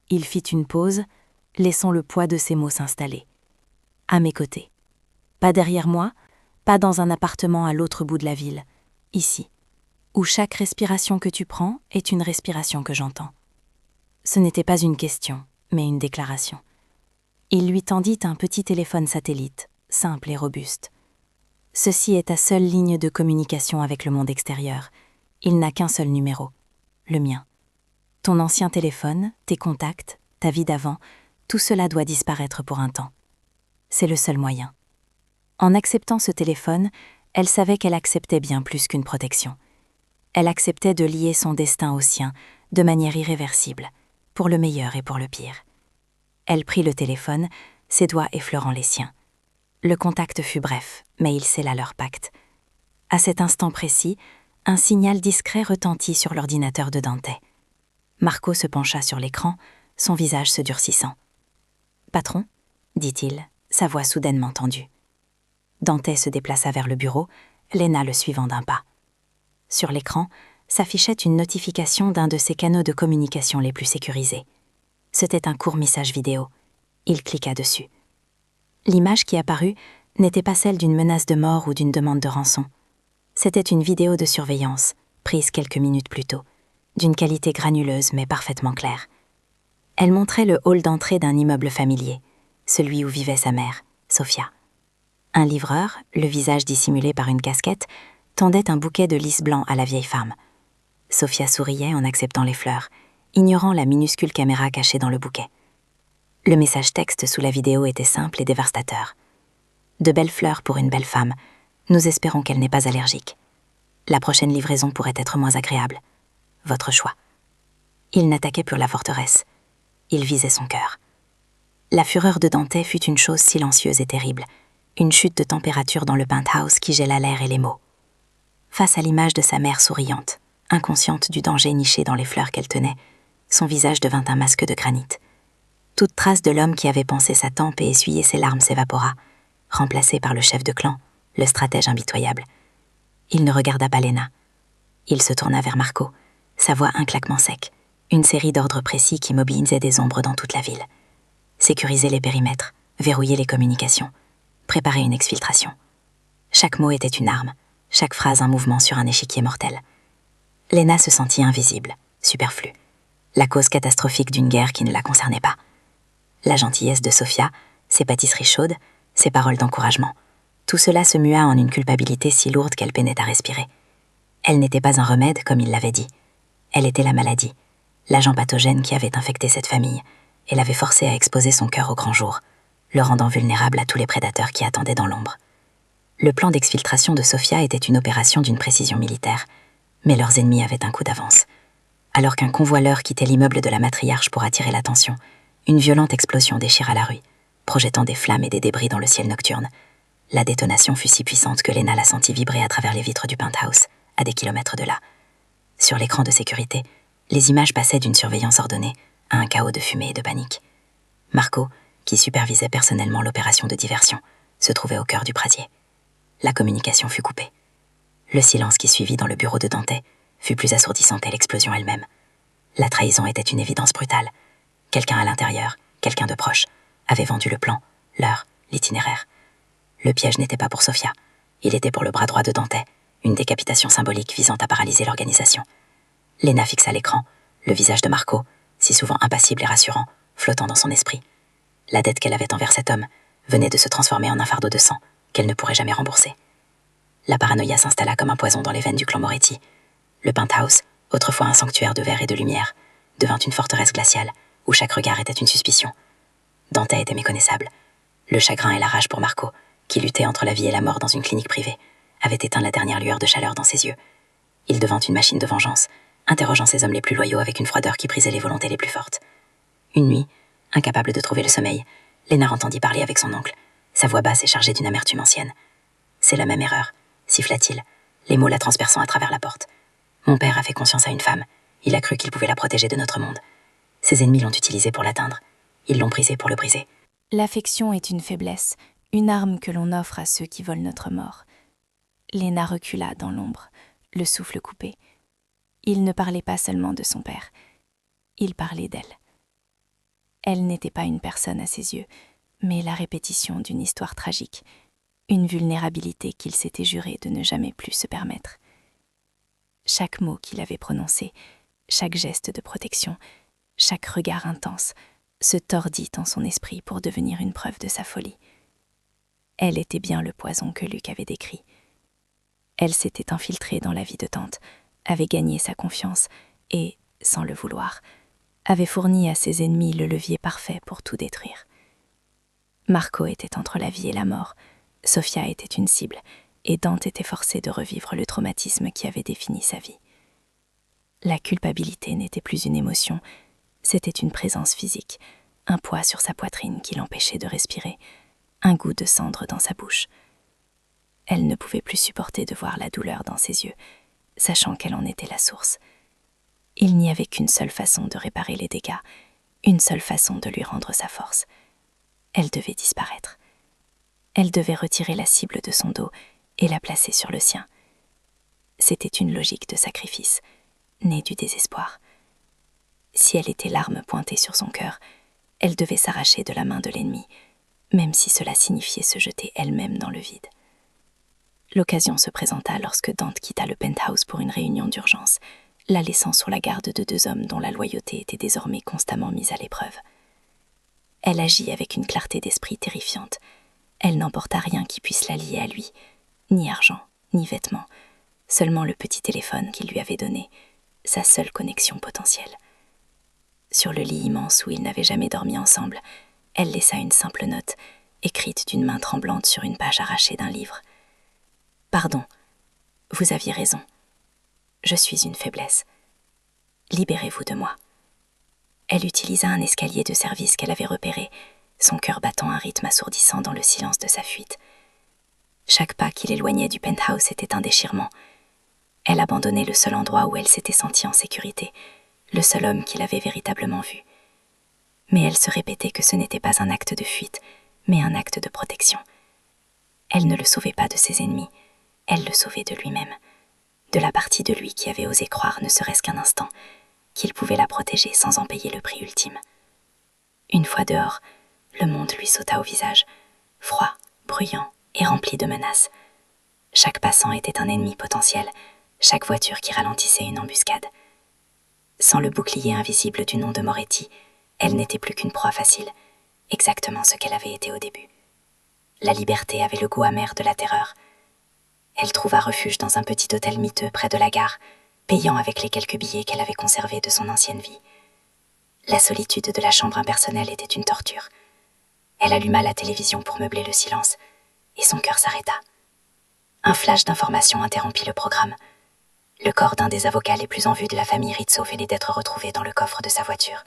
Il fit une pause, laissant le poids de ses mots s'installer. À mes côtés. Pas derrière moi, pas dans un appartement à l'autre bout de la ville. Ici, où chaque respiration que tu prends est une respiration que j'entends. Ce n'était pas une question, mais une déclaration. Il lui tendit un petit téléphone satellite, simple et robuste. Ceci est ta seule ligne de communication avec le monde extérieur. Il n'a qu'un seul numéro, le mien. Ton ancien téléphone, tes contacts, ta vie d'avant, tout cela doit disparaître pour un temps. C'est le seul moyen. En acceptant ce téléphone, elle savait qu'elle acceptait bien plus qu'une protection. Elle acceptait de lier son destin au sien, de manière irréversible, pour le meilleur et pour le pire. Elle prit le téléphone, ses doigts effleurant les siens. Le contact fut bref, mais il scella leur pacte. À cet instant précis, un signal discret retentit sur l'ordinateur de Dante. Marco se pencha sur l'écran, son visage se durcissant. « Patron ?» dit-il, sa voix soudainement tendue. Dante se déplaça vers le bureau, Lena le suivant d'un pas. Sur l'écran s'affichait une notification d'un de ses canaux de communication les plus sécurisés. C'était un court message vidéo. Il cliqua dessus. L'image qui apparut n'était pas celle d'une menace de mort ou d'une demande de rançon. C'était une vidéo de surveillance, prise quelques minutes plus tôt, d'une qualité granuleuse mais parfaitement claire. Elle montrait le hall d'entrée d'un immeuble familier, celui où vivait sa mère, Sofia. Un livreur, le visage dissimulé par une casquette, tendait un bouquet de lys blanc à la vieille femme. Sofia souriait en acceptant les fleurs, ignorant la minuscule caméra cachée dans le bouquet. Le message texte sous la vidéo était simple et dévastateur. « De belles fleurs pour une belle femme. Nous espérons qu'elle n'est pas allergique. La prochaine livraison pourrait être moins agréable. Votre choix. » Il n'attaquait plus la forteresse. Il visait son cœur. La fureur de Dante fut une chose silencieuse et terrible, une chute de température dans le penthouse qui gela l'air et les mots. Face à l'image de sa mère souriante, inconsciente du danger niché dans les fleurs qu'elle tenait, son visage devint un masque de granit. Toute trace de l'homme qui avait pansé sa tempe et essuyé ses larmes s'évapora, remplacé par le chef de clan, le stratège impitoyable. Il ne regarda pas Lena. Il se tourna vers Marco, sa voix un claquement sec, une série d'ordres précis qui mobilisaient des ombres dans toute la ville. Sécuriser les périmètres, verrouiller les communications, préparer une exfiltration. Chaque mot était une arme, chaque phrase un mouvement sur un échiquier mortel. Lena se sentit invisible, superflue, la cause catastrophique d'une guerre qui ne la concernait pas. La gentillesse de Sofia, ses pâtisseries chaudes, ses paroles d'encouragement, tout cela se mua en une culpabilité si lourde qu'elle peinait à respirer. Elle n'était pas un remède, comme il l'avait dit. Elle était la maladie, l'agent pathogène qui avait infecté cette famille, et l'avait forcée à exposer son cœur au grand jour, le rendant vulnérable à tous les prédateurs qui attendaient dans l'ombre. Le plan d'exfiltration de Sofia était une opération d'une précision militaire, mais leurs ennemis avaient un coup d'avance. Alors qu'un convoileur quittait l'immeuble de la matriarche pour attirer l'attention, une violente explosion déchira la rue, projetant des flammes et des débris dans le ciel nocturne. La détonation fut si puissante que Lena la sentit vibrer à travers les vitres du penthouse, à des kilomètres de là. Sur l'écran de sécurité, les images passaient d'une surveillance ordonnée à un chaos de fumée et de panique. Marco, qui supervisait personnellement l'opération de diversion, se trouvait au cœur du brasier. La communication fut coupée. Le silence qui suivit dans le bureau de Dante fut plus assourdissante que l'explosion elle-même. La trahison était une évidence brutale. Quelqu'un à l'intérieur, quelqu'un de proche, avait vendu le plan, l'heure, l'itinéraire. Le piège n'était pas pour Sophia. Il était pour le bras droit de Dante, une décapitation symbolique visant à paralyser l'organisation. Lena fixa l'écran, le visage de Marco, si souvent impassible et rassurant, flottant dans son esprit. La dette qu'elle avait envers cet homme venait de se transformer en un fardeau de sang qu'elle ne pourrait jamais rembourser. La paranoïa s'installa comme un poison dans les veines du clan Moretti. Le penthouse, autrefois un sanctuaire de verre et de lumière, devint une forteresse glaciale où chaque regard était une suspicion. Dante était méconnaissable. Le chagrin et la rage pour Marco, qui luttait entre la vie et la mort dans une clinique privée, avaient éteint la dernière lueur de chaleur dans ses yeux. Il devint une machine de vengeance, interrogeant ses hommes les plus loyaux avec une froideur qui brisait les volontés les plus fortes. Une nuit, incapable de trouver le sommeil, Lena entendit parler avec son oncle. Sa voix basse et chargée d'une amertume ancienne. « C'est la même erreur », siffla-t-il, les mots la transperçant à travers la porte. « Mon père a fait conscience à une femme. Il a cru qu'il pouvait la protéger de notre monde. Ses ennemis l'ont utilisé pour l'atteindre. Ils l'ont brisé pour le briser. » L'affection est une faiblesse, une arme que l'on offre à ceux qui volent notre mort. Lena recula dans l'ombre, le souffle coupé. Il ne parlait pas seulement de son père, il parlait d'elle. Elle n'était pas une personne à ses yeux, mais la répétition d'une histoire tragique, une vulnérabilité qu'il s'était juré de ne jamais plus se permettre. Chaque mot qu'il avait prononcé, chaque geste de protection, chaque regard intense, se tordit en son esprit pour devenir une preuve de sa folie. Elle était bien le poison que Luc avait décrit. Elle s'était infiltrée dans la vie de Tante, avait gagné sa confiance et, sans le vouloir, avait fourni à ses ennemis le levier parfait pour tout détruire. Marco était entre la vie et la mort, Sophia était une cible, et Dante était forcé de revivre le traumatisme qui avait défini sa vie. La culpabilité n'était plus une émotion, c'était une présence physique, un poids sur sa poitrine qui l'empêchait de respirer, un goût de cendre dans sa bouche. Elle ne pouvait plus supporter de voir la douleur dans ses yeux, sachant qu'elle en était la source. Il n'y avait qu'une seule façon de réparer les dégâts, une seule façon de lui rendre sa force. Elle devait disparaître. Elle devait retirer la cible de son dos et la placer sur le sien. C'était une logique de sacrifice, née du désespoir. Si elle était l'arme pointée sur son cœur, elle devait s'arracher de la main de l'ennemi, même si cela signifiait se jeter elle-même dans le vide. L'occasion se présenta lorsque Dante quitta le penthouse pour une réunion d'urgence, la laissant sur la garde de deux hommes dont la loyauté était désormais constamment mise à l'épreuve. Elle agit avec une clarté d'esprit terrifiante. Elle n'emporta rien qui puisse la lier à lui, ni argent, ni vêtements, seulement le petit téléphone qu'il lui avait donné, sa seule connexion potentielle. Sur le lit immense où ils n'avaient jamais dormi ensemble, elle laissa une simple note, écrite d'une main tremblante sur une page arrachée d'un livre. « Pardon, vous aviez raison. Je suis une faiblesse. Libérez-vous de moi. » Elle utilisa un escalier de service qu'elle avait repéré, son cœur battant un rythme assourdissant dans le silence de sa fuite. Chaque pas qui l'éloignait du penthouse était un déchirement. Elle abandonnait le seul endroit où elle s'était sentie en sécurité, le seul homme qui l'avait véritablement vue. Mais elle se répétait que ce n'était pas un acte de fuite, mais un acte de protection. Elle ne le sauvait pas de ses ennemis, elle le sauvait de lui-même, de la partie de lui qui avait osé croire, ne serait-ce qu'un instant, qu'il pouvait la protéger sans en payer le prix ultime. Une fois dehors, le monde lui sauta au visage, froid, bruyant et rempli de menaces. Chaque passant était un ennemi potentiel, chaque voiture qui ralentissait une embuscade. Sans le bouclier invisible du nom de Moretti, elle n'était plus qu'une proie facile, exactement ce qu'elle avait été au début. La liberté avait le goût amer de la terreur. Elle trouva refuge dans un petit hôtel miteux près de la gare, payant avec les quelques billets qu'elle avait conservés de son ancienne vie. La solitude de la chambre impersonnelle était une torture. Elle alluma la télévision pour meubler le silence, et son cœur s'arrêta. Un flash d'information interrompit le programme. Le corps d'un des avocats les plus en vue de la famille Rizzo venait d'être retrouvé dans le coffre de sa voiture.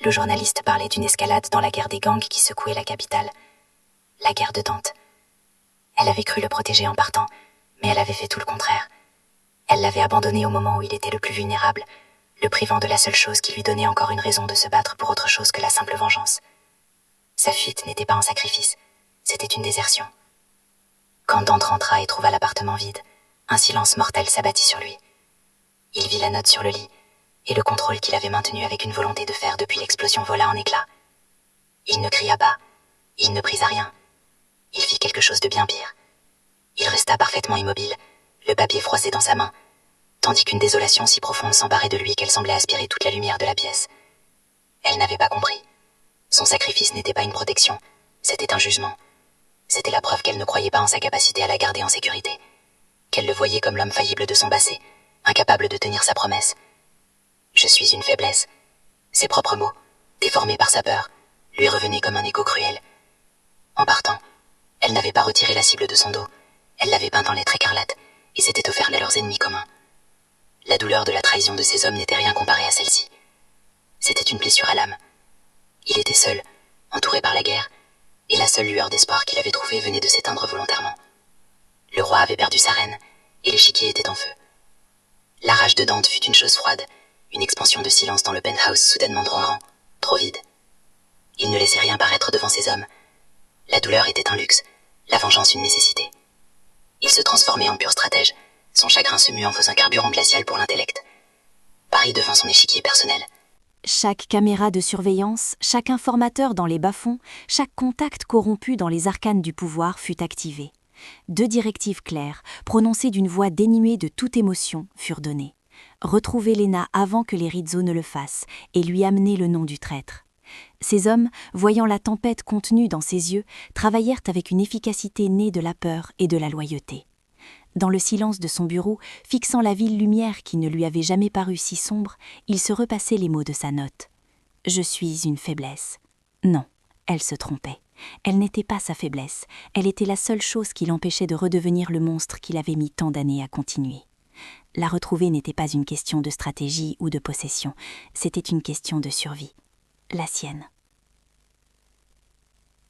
Le journaliste parlait d'une escalade dans la guerre des gangs qui secouait la capitale. La guerre de Dante. Elle avait cru le protéger en partant, mais elle avait fait tout le contraire. Elle l'avait abandonné au moment où il était le plus vulnérable, le privant de la seule chose qui lui donnait encore une raison de se battre pour autre chose que la simple vengeance. Sa fuite n'était pas un sacrifice, c'était une désertion. Quand Dante rentra et trouva l'appartement vide, un silence mortel s'abattit sur lui. Il vit la note sur le lit, et le contrôle qu'il avait maintenu avec une volonté de faire depuis l'explosion vola en éclats. Il ne cria pas, il ne brisa rien. Il fit quelque chose de bien pire. Il resta parfaitement immobile, le papier froissé dans sa main, tandis qu'une désolation si profonde s'emparait de lui qu'elle semblait aspirer toute la lumière de la pièce. Elle n'avait pas compris. Son sacrifice n'était pas une protection, c'était un jugement. C'était la preuve qu'elle ne croyait pas en sa capacité à la garder en sécurité, qu'elle le voyait comme l'homme faillible de son passé, incapable de tenir sa promesse. « Je suis une faiblesse ». Ses propres mots, déformés par sa peur, lui revenaient comme un écho cruel. En partant, elle n'avait pas retiré la cible de son dos, elle l'avait peinte en lettres écarlates et s'était offert à leurs ennemis communs. La douleur de la trahison de ces hommes n'était rien comparée à celle-ci. C'était une blessure à l'âme. Il était seul, entouré par la guerre, et la seule lueur d'espoir qu'il avait trouvée venait de s'éteindre volontairement. Le roi avait perdu sa reine, et l'échiquier était en feu. La rage de Dante fut une chose froide, une expansion de silence dans le penthouse soudainement trop grand, trop vide. Il ne laissait rien paraître devant ces hommes. La douleur était un luxe, la vengeance une nécessité. Il se transformait en pur stratège, son chagrin se mue en faisant un carburant glacial pour l'intellect. Paris devint son échiquier personnel. Chaque caméra de surveillance, chaque informateur dans les bas-fonds, chaque contact corrompu dans les arcanes du pouvoir fut activé. 2 directives claires, prononcées d'une voix dénuée de toute émotion, furent données. Retrouver Lena avant que les Rizzo ne le fassent et lui amener le nom du traître. Ces hommes, voyant la tempête contenue dans ses yeux, travaillèrent avec une efficacité née de la peur et de la loyauté. Dans le silence de son bureau, fixant la ville lumière qui ne lui avait jamais paru si sombre, il se repassait les mots de sa note. « Je suis une faiblesse. » Non, elle se trompait. Elle n'était pas sa faiblesse, elle était la seule chose qui l'empêchait de redevenir le monstre qu'il avait mis tant d'années à continuer. La retrouver n'était pas une question de stratégie ou de possession, c'était une question de survie. La sienne.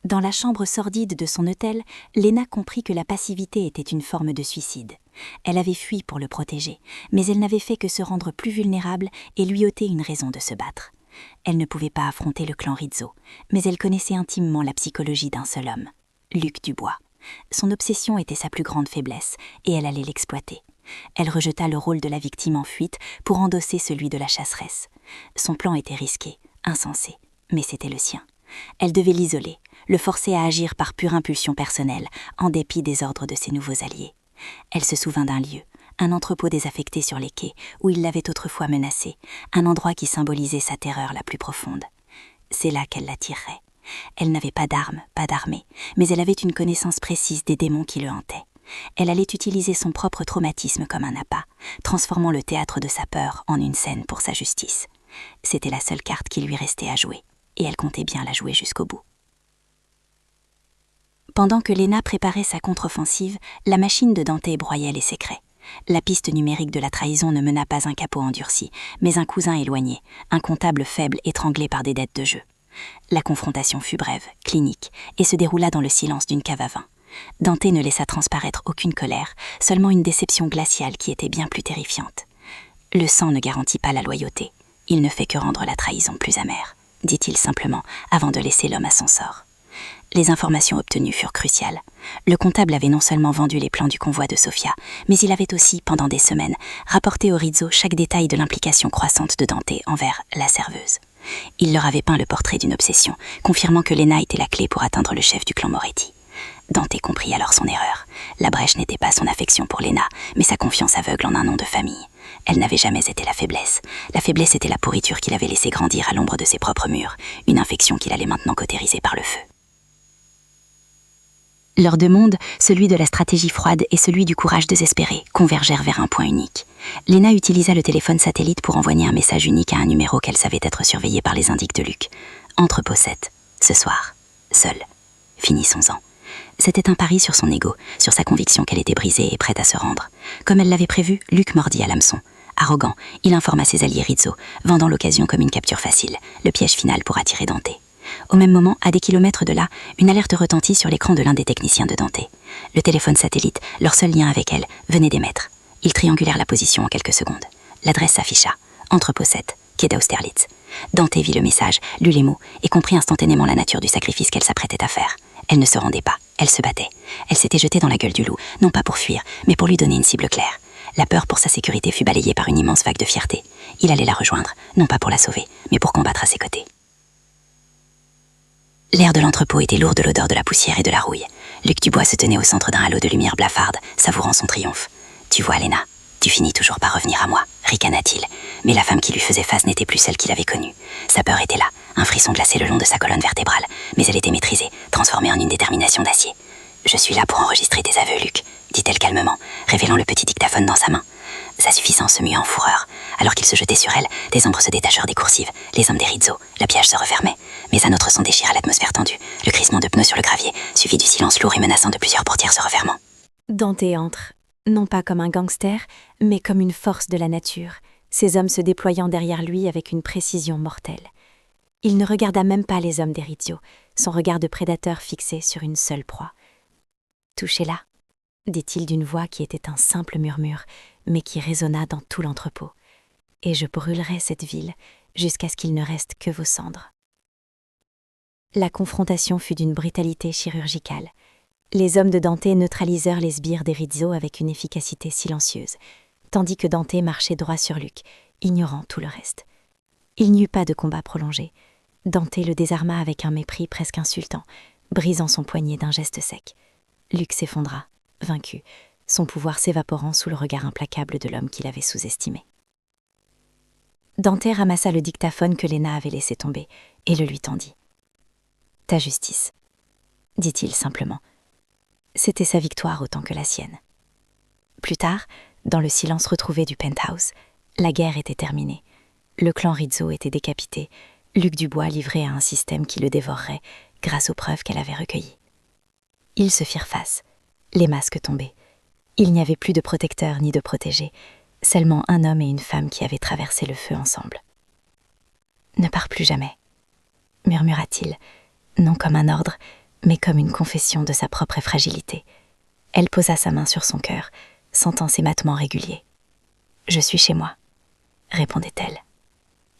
Dans la chambre sordide de son hôtel, Lena comprit que la passivité était une forme de suicide. Elle avait fui pour le protéger, mais elle n'avait fait que se rendre plus vulnérable et lui ôter une raison de se battre. Elle ne pouvait pas affronter le clan Rizzo, mais elle connaissait intimement la psychologie d'un seul homme, Luc Dubois. Son obsession était sa plus grande faiblesse, et elle allait l'exploiter. Elle rejeta le rôle de la victime en fuite pour endosser celui de la chasseresse. Son plan était risqué, insensé, mais c'était le sien. Elle devait l'isoler, le forcer à agir par pure impulsion personnelle, en dépit des ordres de ses nouveaux alliés. Elle se souvint d'un lieu, un entrepôt désaffecté sur les quais, où il l'avait autrefois menacée, un endroit qui symbolisait sa terreur la plus profonde. C'est là qu'elle l'attirerait. Elle n'avait pas d'armes, pas d'armée, mais elle avait une connaissance précise des démons qui le hantaient. Elle allait utiliser son propre traumatisme comme un appât, transformant le théâtre de sa peur en une scène pour sa justice. C'était la seule carte qui lui restait à jouer, et elle comptait bien la jouer jusqu'au bout. Pendant que Lena préparait sa contre-offensive, la machine de Dante broyait les secrets. La piste numérique de la trahison ne mena pas un capot endurci, mais un cousin éloigné, un comptable faible étranglé par des dettes de jeu. La confrontation fut brève, clinique, et se déroula dans le silence d'une cave à vin. Dante ne laissa transparaître aucune colère, seulement une déception glaciale qui était bien plus terrifiante. « Le sang ne garantit pas la loyauté. Il ne fait que rendre la trahison plus amère, » dit-il simplement, avant de laisser l'homme à son sort. Les informations obtenues furent cruciales. Le comptable avait non seulement vendu les plans du convoi de Sofia, mais il avait aussi, pendant des semaines, rapporté aux Rizzo chaque détail de l'implication croissante de Dante envers la serveuse. Il leur avait peint le portrait d'une obsession, confirmant que Lena était la clé pour atteindre le chef du clan Moretti. Dante comprit alors son erreur. La brèche n'était pas son affection pour Lena, mais sa confiance aveugle en un nom de famille. Elle n'avait jamais été la faiblesse. La faiblesse était la pourriture qu'il avait laissé grandir à l'ombre de ses propres murs, une infection qu'il allait maintenant cautériser par le feu. Leurs deux mondes, celui de la stratégie froide et celui du courage désespéré, convergèrent vers un point unique. Lena utilisa le téléphone satellite pour envoyer un message unique à un numéro qu'elle savait être surveillé par les indices de Luc. Entrepôt 7. Ce soir. Seule. Finissons-en. C'était un pari sur son ego, sur sa conviction qu'elle était brisée et prête à se rendre. Comme elle l'avait prévu, Luc mordit à l'hameçon. Arrogant, il informa ses alliés Rizzo, vendant l'occasion comme une capture facile, le piège final pour attirer Dante. Au même moment, à des kilomètres de là, une alerte retentit sur l'écran de l'un des techniciens de Dante. Le téléphone satellite, leur seul lien avec elle, venait d'émettre. Ils triangulèrent la position en quelques secondes. L'adresse s'afficha. Entrepôt 7, quai d'Austerlitz. Dante vit le message, lut les mots et comprit instantanément la nature du sacrifice qu'elle s'apprêtait à faire. Elle ne se rendait pas, elle se battait. Elle s'était jetée dans la gueule du loup, non pas pour fuir, mais pour lui donner une cible claire. La peur pour sa sécurité fut balayée par une immense vague de fierté. Il allait la rejoindre, non pas pour la sauver, mais pour combattre à ses côtés. L'air de l'entrepôt était lourd de l'odeur de la poussière et de la rouille. Luc Dubois se tenait au centre d'un halo de lumière blafarde, savourant son triomphe. « Tu vois, Léna, tu finis toujours par revenir à moi », ricana-t-il. Mais la femme qui lui faisait face n'était plus celle qu'il avait connue. Sa peur était là, un frisson glacé le long de sa colonne vertébrale, mais elle était maîtrisée, transformée en une détermination d'acier. « Je suis là pour enregistrer tes aveux, Luc », dit-elle calmement, révélant le petit dictaphone dans sa main. Sa suffisance se muait en fureur. Alors qu'il se jetait sur elle, des ombres se détachèrent des coursives, les hommes des rizos, l'habillage se refermait. Mais un autre son déchira l'atmosphère tendue, le crissement de pneus sur le gravier, suivi du silence lourd et menaçant de plusieurs portières se refermant. Dante entre, non pas comme un gangster, mais comme une force de la nature, ces hommes se déployant derrière lui avec une précision mortelle. Il ne regarda même pas les hommes des rizos, son regard de prédateur fixé sur une seule proie. « Touchez-la », dit-il d'une voix qui était un simple murmure, mais qui résonna dans tout l'entrepôt. « Et je brûlerai cette ville jusqu'à ce qu'il ne reste que vos cendres. » La confrontation fut d'une brutalité chirurgicale. Les hommes de Dante neutralisèrent les sbires des rizos avec une efficacité silencieuse, tandis que Dante marchait droit sur Luc, ignorant tout le reste. Il n'y eut pas de combat prolongé. Dante le désarma avec un mépris presque insultant, brisant son poignet d'un geste sec. Luc s'effondra, vaincu, son pouvoir s'évaporant sous le regard implacable de l'homme qu'il avait sous-estimé. Dante ramassa le dictaphone que Léna avait laissé tomber et le lui tendit. « Ta justice », dit-il simplement. C'était sa victoire autant que la sienne. Plus tard, dans le silence retrouvé du penthouse, la guerre était terminée. Le clan Rizzo était décapité, Luc Dubois livré à un système qui le dévorerait grâce aux preuves qu'elle avait recueillies. Ils se firent face, les masques tombaient. Il n'y avait plus de protecteur ni de protégé, seulement un homme et une femme qui avaient traversé le feu ensemble. « Ne pars plus jamais », murmura-t-il, non comme un ordre, mais comme une confession de sa propre fragilité. Elle posa sa main sur son cœur, sentant ses battements réguliers. « Je suis chez moi », répondait-elle.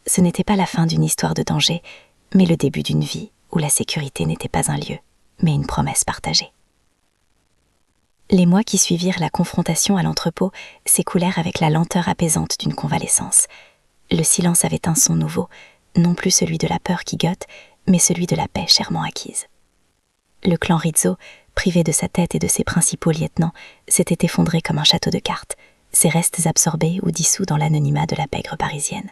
Ce n'était pas la fin d'une histoire de danger, mais le début d'une vie où la sécurité n'était pas un lieu, mais une promesse partagée. Les mois qui suivirent la confrontation à l'entrepôt s'écoulèrent avec la lenteur apaisante d'une convalescence. Le silence avait un son nouveau, non plus celui de la peur qui gotte, mais celui de la paix chèrement acquise. Le clan Rizzo, privé de sa tête et de ses principaux lieutenants, s'était effondré comme un château de cartes, ses restes absorbés ou dissous dans l'anonymat de la pègre parisienne.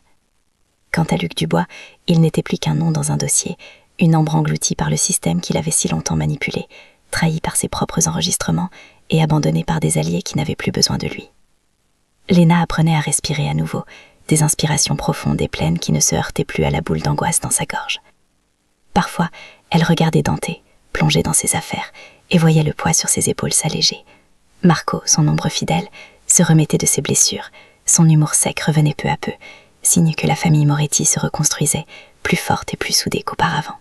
Quant à Luc Dubois, il n'était plus qu'un nom dans un dossier, une ombre engloutie par le système qu'il avait si longtemps manipulé, trahi par ses propres enregistrements et abandonné par des alliés qui n'avaient plus besoin de lui. Léna apprenait à respirer à nouveau, des inspirations profondes et pleines qui ne se heurtaient plus à la boule d'angoisse dans sa gorge. Parfois, elle regardait Dante, plongé dans ses affaires, et voyait le poids sur ses épaules s'alléger. Marco, son ombre fidèle, se remettait de ses blessures, son humour sec revenait peu à peu, signe que la famille Moretti se reconstruisait, plus forte et plus soudée qu'auparavant.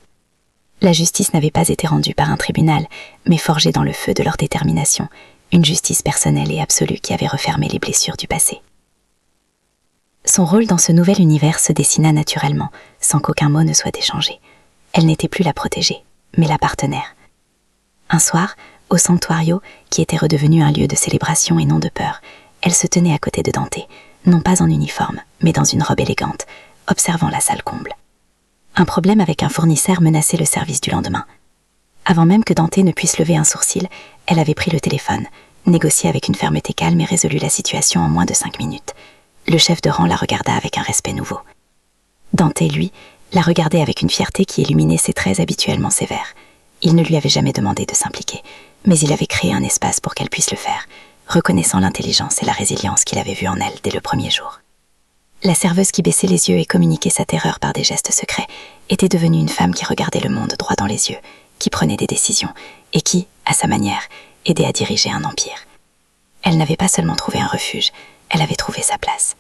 La justice n'avait pas été rendue par un tribunal, mais forgée dans le feu de leur détermination, une justice personnelle et absolue qui avait refermé les blessures du passé. Son rôle dans ce nouvel univers se dessina naturellement, sans qu'aucun mot ne soit échangé. Elle n'était plus la protégée, mais la partenaire. Un soir, au sanctuario, qui était redevenu un lieu de célébration et non de peur, elle se tenait à côté de Dante, non pas en uniforme, mais dans une robe élégante, observant la salle comble. Un problème avec un fournisseur menaçait le service du lendemain. Avant même que Dante ne puisse lever un sourcil, elle avait pris le téléphone, négocié avec une fermeté calme et résolu la situation en moins de 5 minutes. Le chef de rang la regarda avec un respect nouveau. Dante, lui, la regardait avec une fierté qui illuminait ses traits habituellement sévères. Il ne lui avait jamais demandé de s'impliquer, mais il avait créé un espace pour qu'elle puisse le faire, reconnaissant l'intelligence et la résilience qu'il avait vue en elle dès le premier jour. La serveuse qui baissait les yeux et communiquait sa terreur par des gestes secrets était devenue une femme qui regardait le monde droit dans les yeux, qui prenait des décisions et qui, à sa manière, aidait à diriger un empire. Elle n'avait pas seulement trouvé un refuge, elle avait trouvé sa place.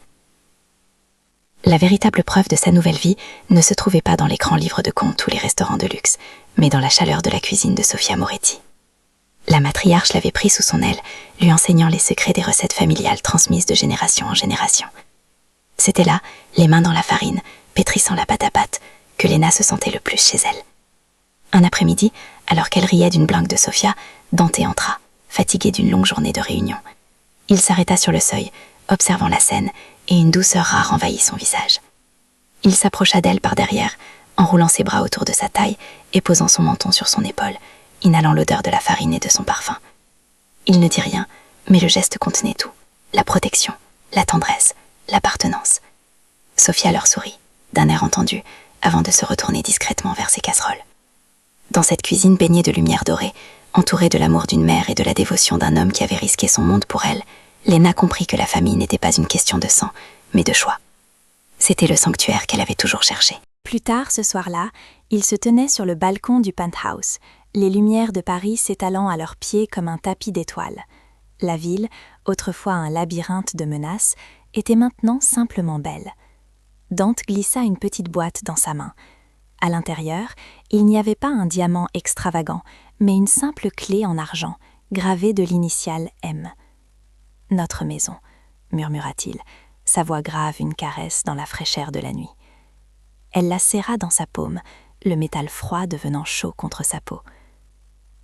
La véritable preuve de sa nouvelle vie ne se trouvait pas dans les grands livres de contes ou les restaurants de luxe, mais dans la chaleur de la cuisine de Sofia Moretti. La matriarche l'avait pris sous son aile, lui enseignant les secrets des recettes familiales transmises de génération en génération. C'était là, les mains dans la farine, pétrissant la pâte à pâte, que Léna se sentait le plus chez elle. Un après-midi, alors qu'elle riait d'une blague de Sofia, Dante entra, fatigué d'une longue journée de réunion. Il s'arrêta sur le seuil, observant la scène, et une douceur rare envahit son visage. Il s'approcha d'elle par derrière, enroulant ses bras autour de sa taille et posant son menton sur son épaule, inhalant l'odeur de la farine et de son parfum. Il ne dit rien, mais le geste contenait tout. La protection, la tendresse, l'appartenance. Sophia leur sourit, d'un air entendu, avant de se retourner discrètement vers ses casseroles. Dans cette cuisine baignée de lumière dorée, entourée de l'amour d'une mère et de la dévotion d'un homme qui avait risqué son monde pour elle, Lena comprit que la famille n'était pas une question de sang, mais de choix. C'était le sanctuaire qu'elle avait toujours cherché. Plus tard, ce soir-là, ils se tenaient sur le balcon du penthouse, les lumières de Paris s'étalant à leurs pieds comme un tapis d'étoiles. La ville, autrefois un labyrinthe de menaces, était maintenant simplement belle. Dante glissa une petite boîte dans sa main. À l'intérieur, il n'y avait pas un diamant extravagant, mais une simple clé en argent, gravée de l'initiale M. « Notre maison », murmura-t-il, sa voix grave une caresse dans la fraîcheur de la nuit. Elle la serra dans sa paume, le métal froid devenant chaud contre sa peau.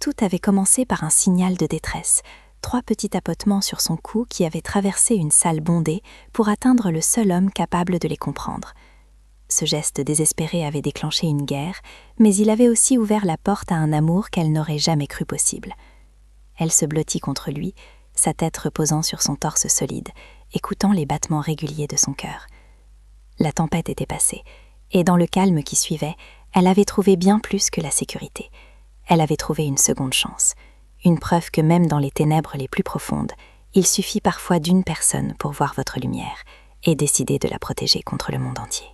Tout avait commencé par un signal de détresse, 3 petits tapotements sur son cou qui avaient traversé une salle bondée pour atteindre le seul homme capable de les comprendre. Ce geste désespéré avait déclenché une guerre, mais il avait aussi ouvert la porte à un amour qu'elle n'aurait jamais cru possible. Elle se blottit contre lui, sa tête reposant sur son torse solide, écoutant les battements réguliers de son cœur. La tempête était passée, et dans le calme qui suivait, elle avait trouvé bien plus que la sécurité. Elle avait trouvé une seconde chance, une preuve que même dans les ténèbres les plus profondes, il suffit parfois d'une personne pour voir votre lumière et décider de la protéger contre le monde entier.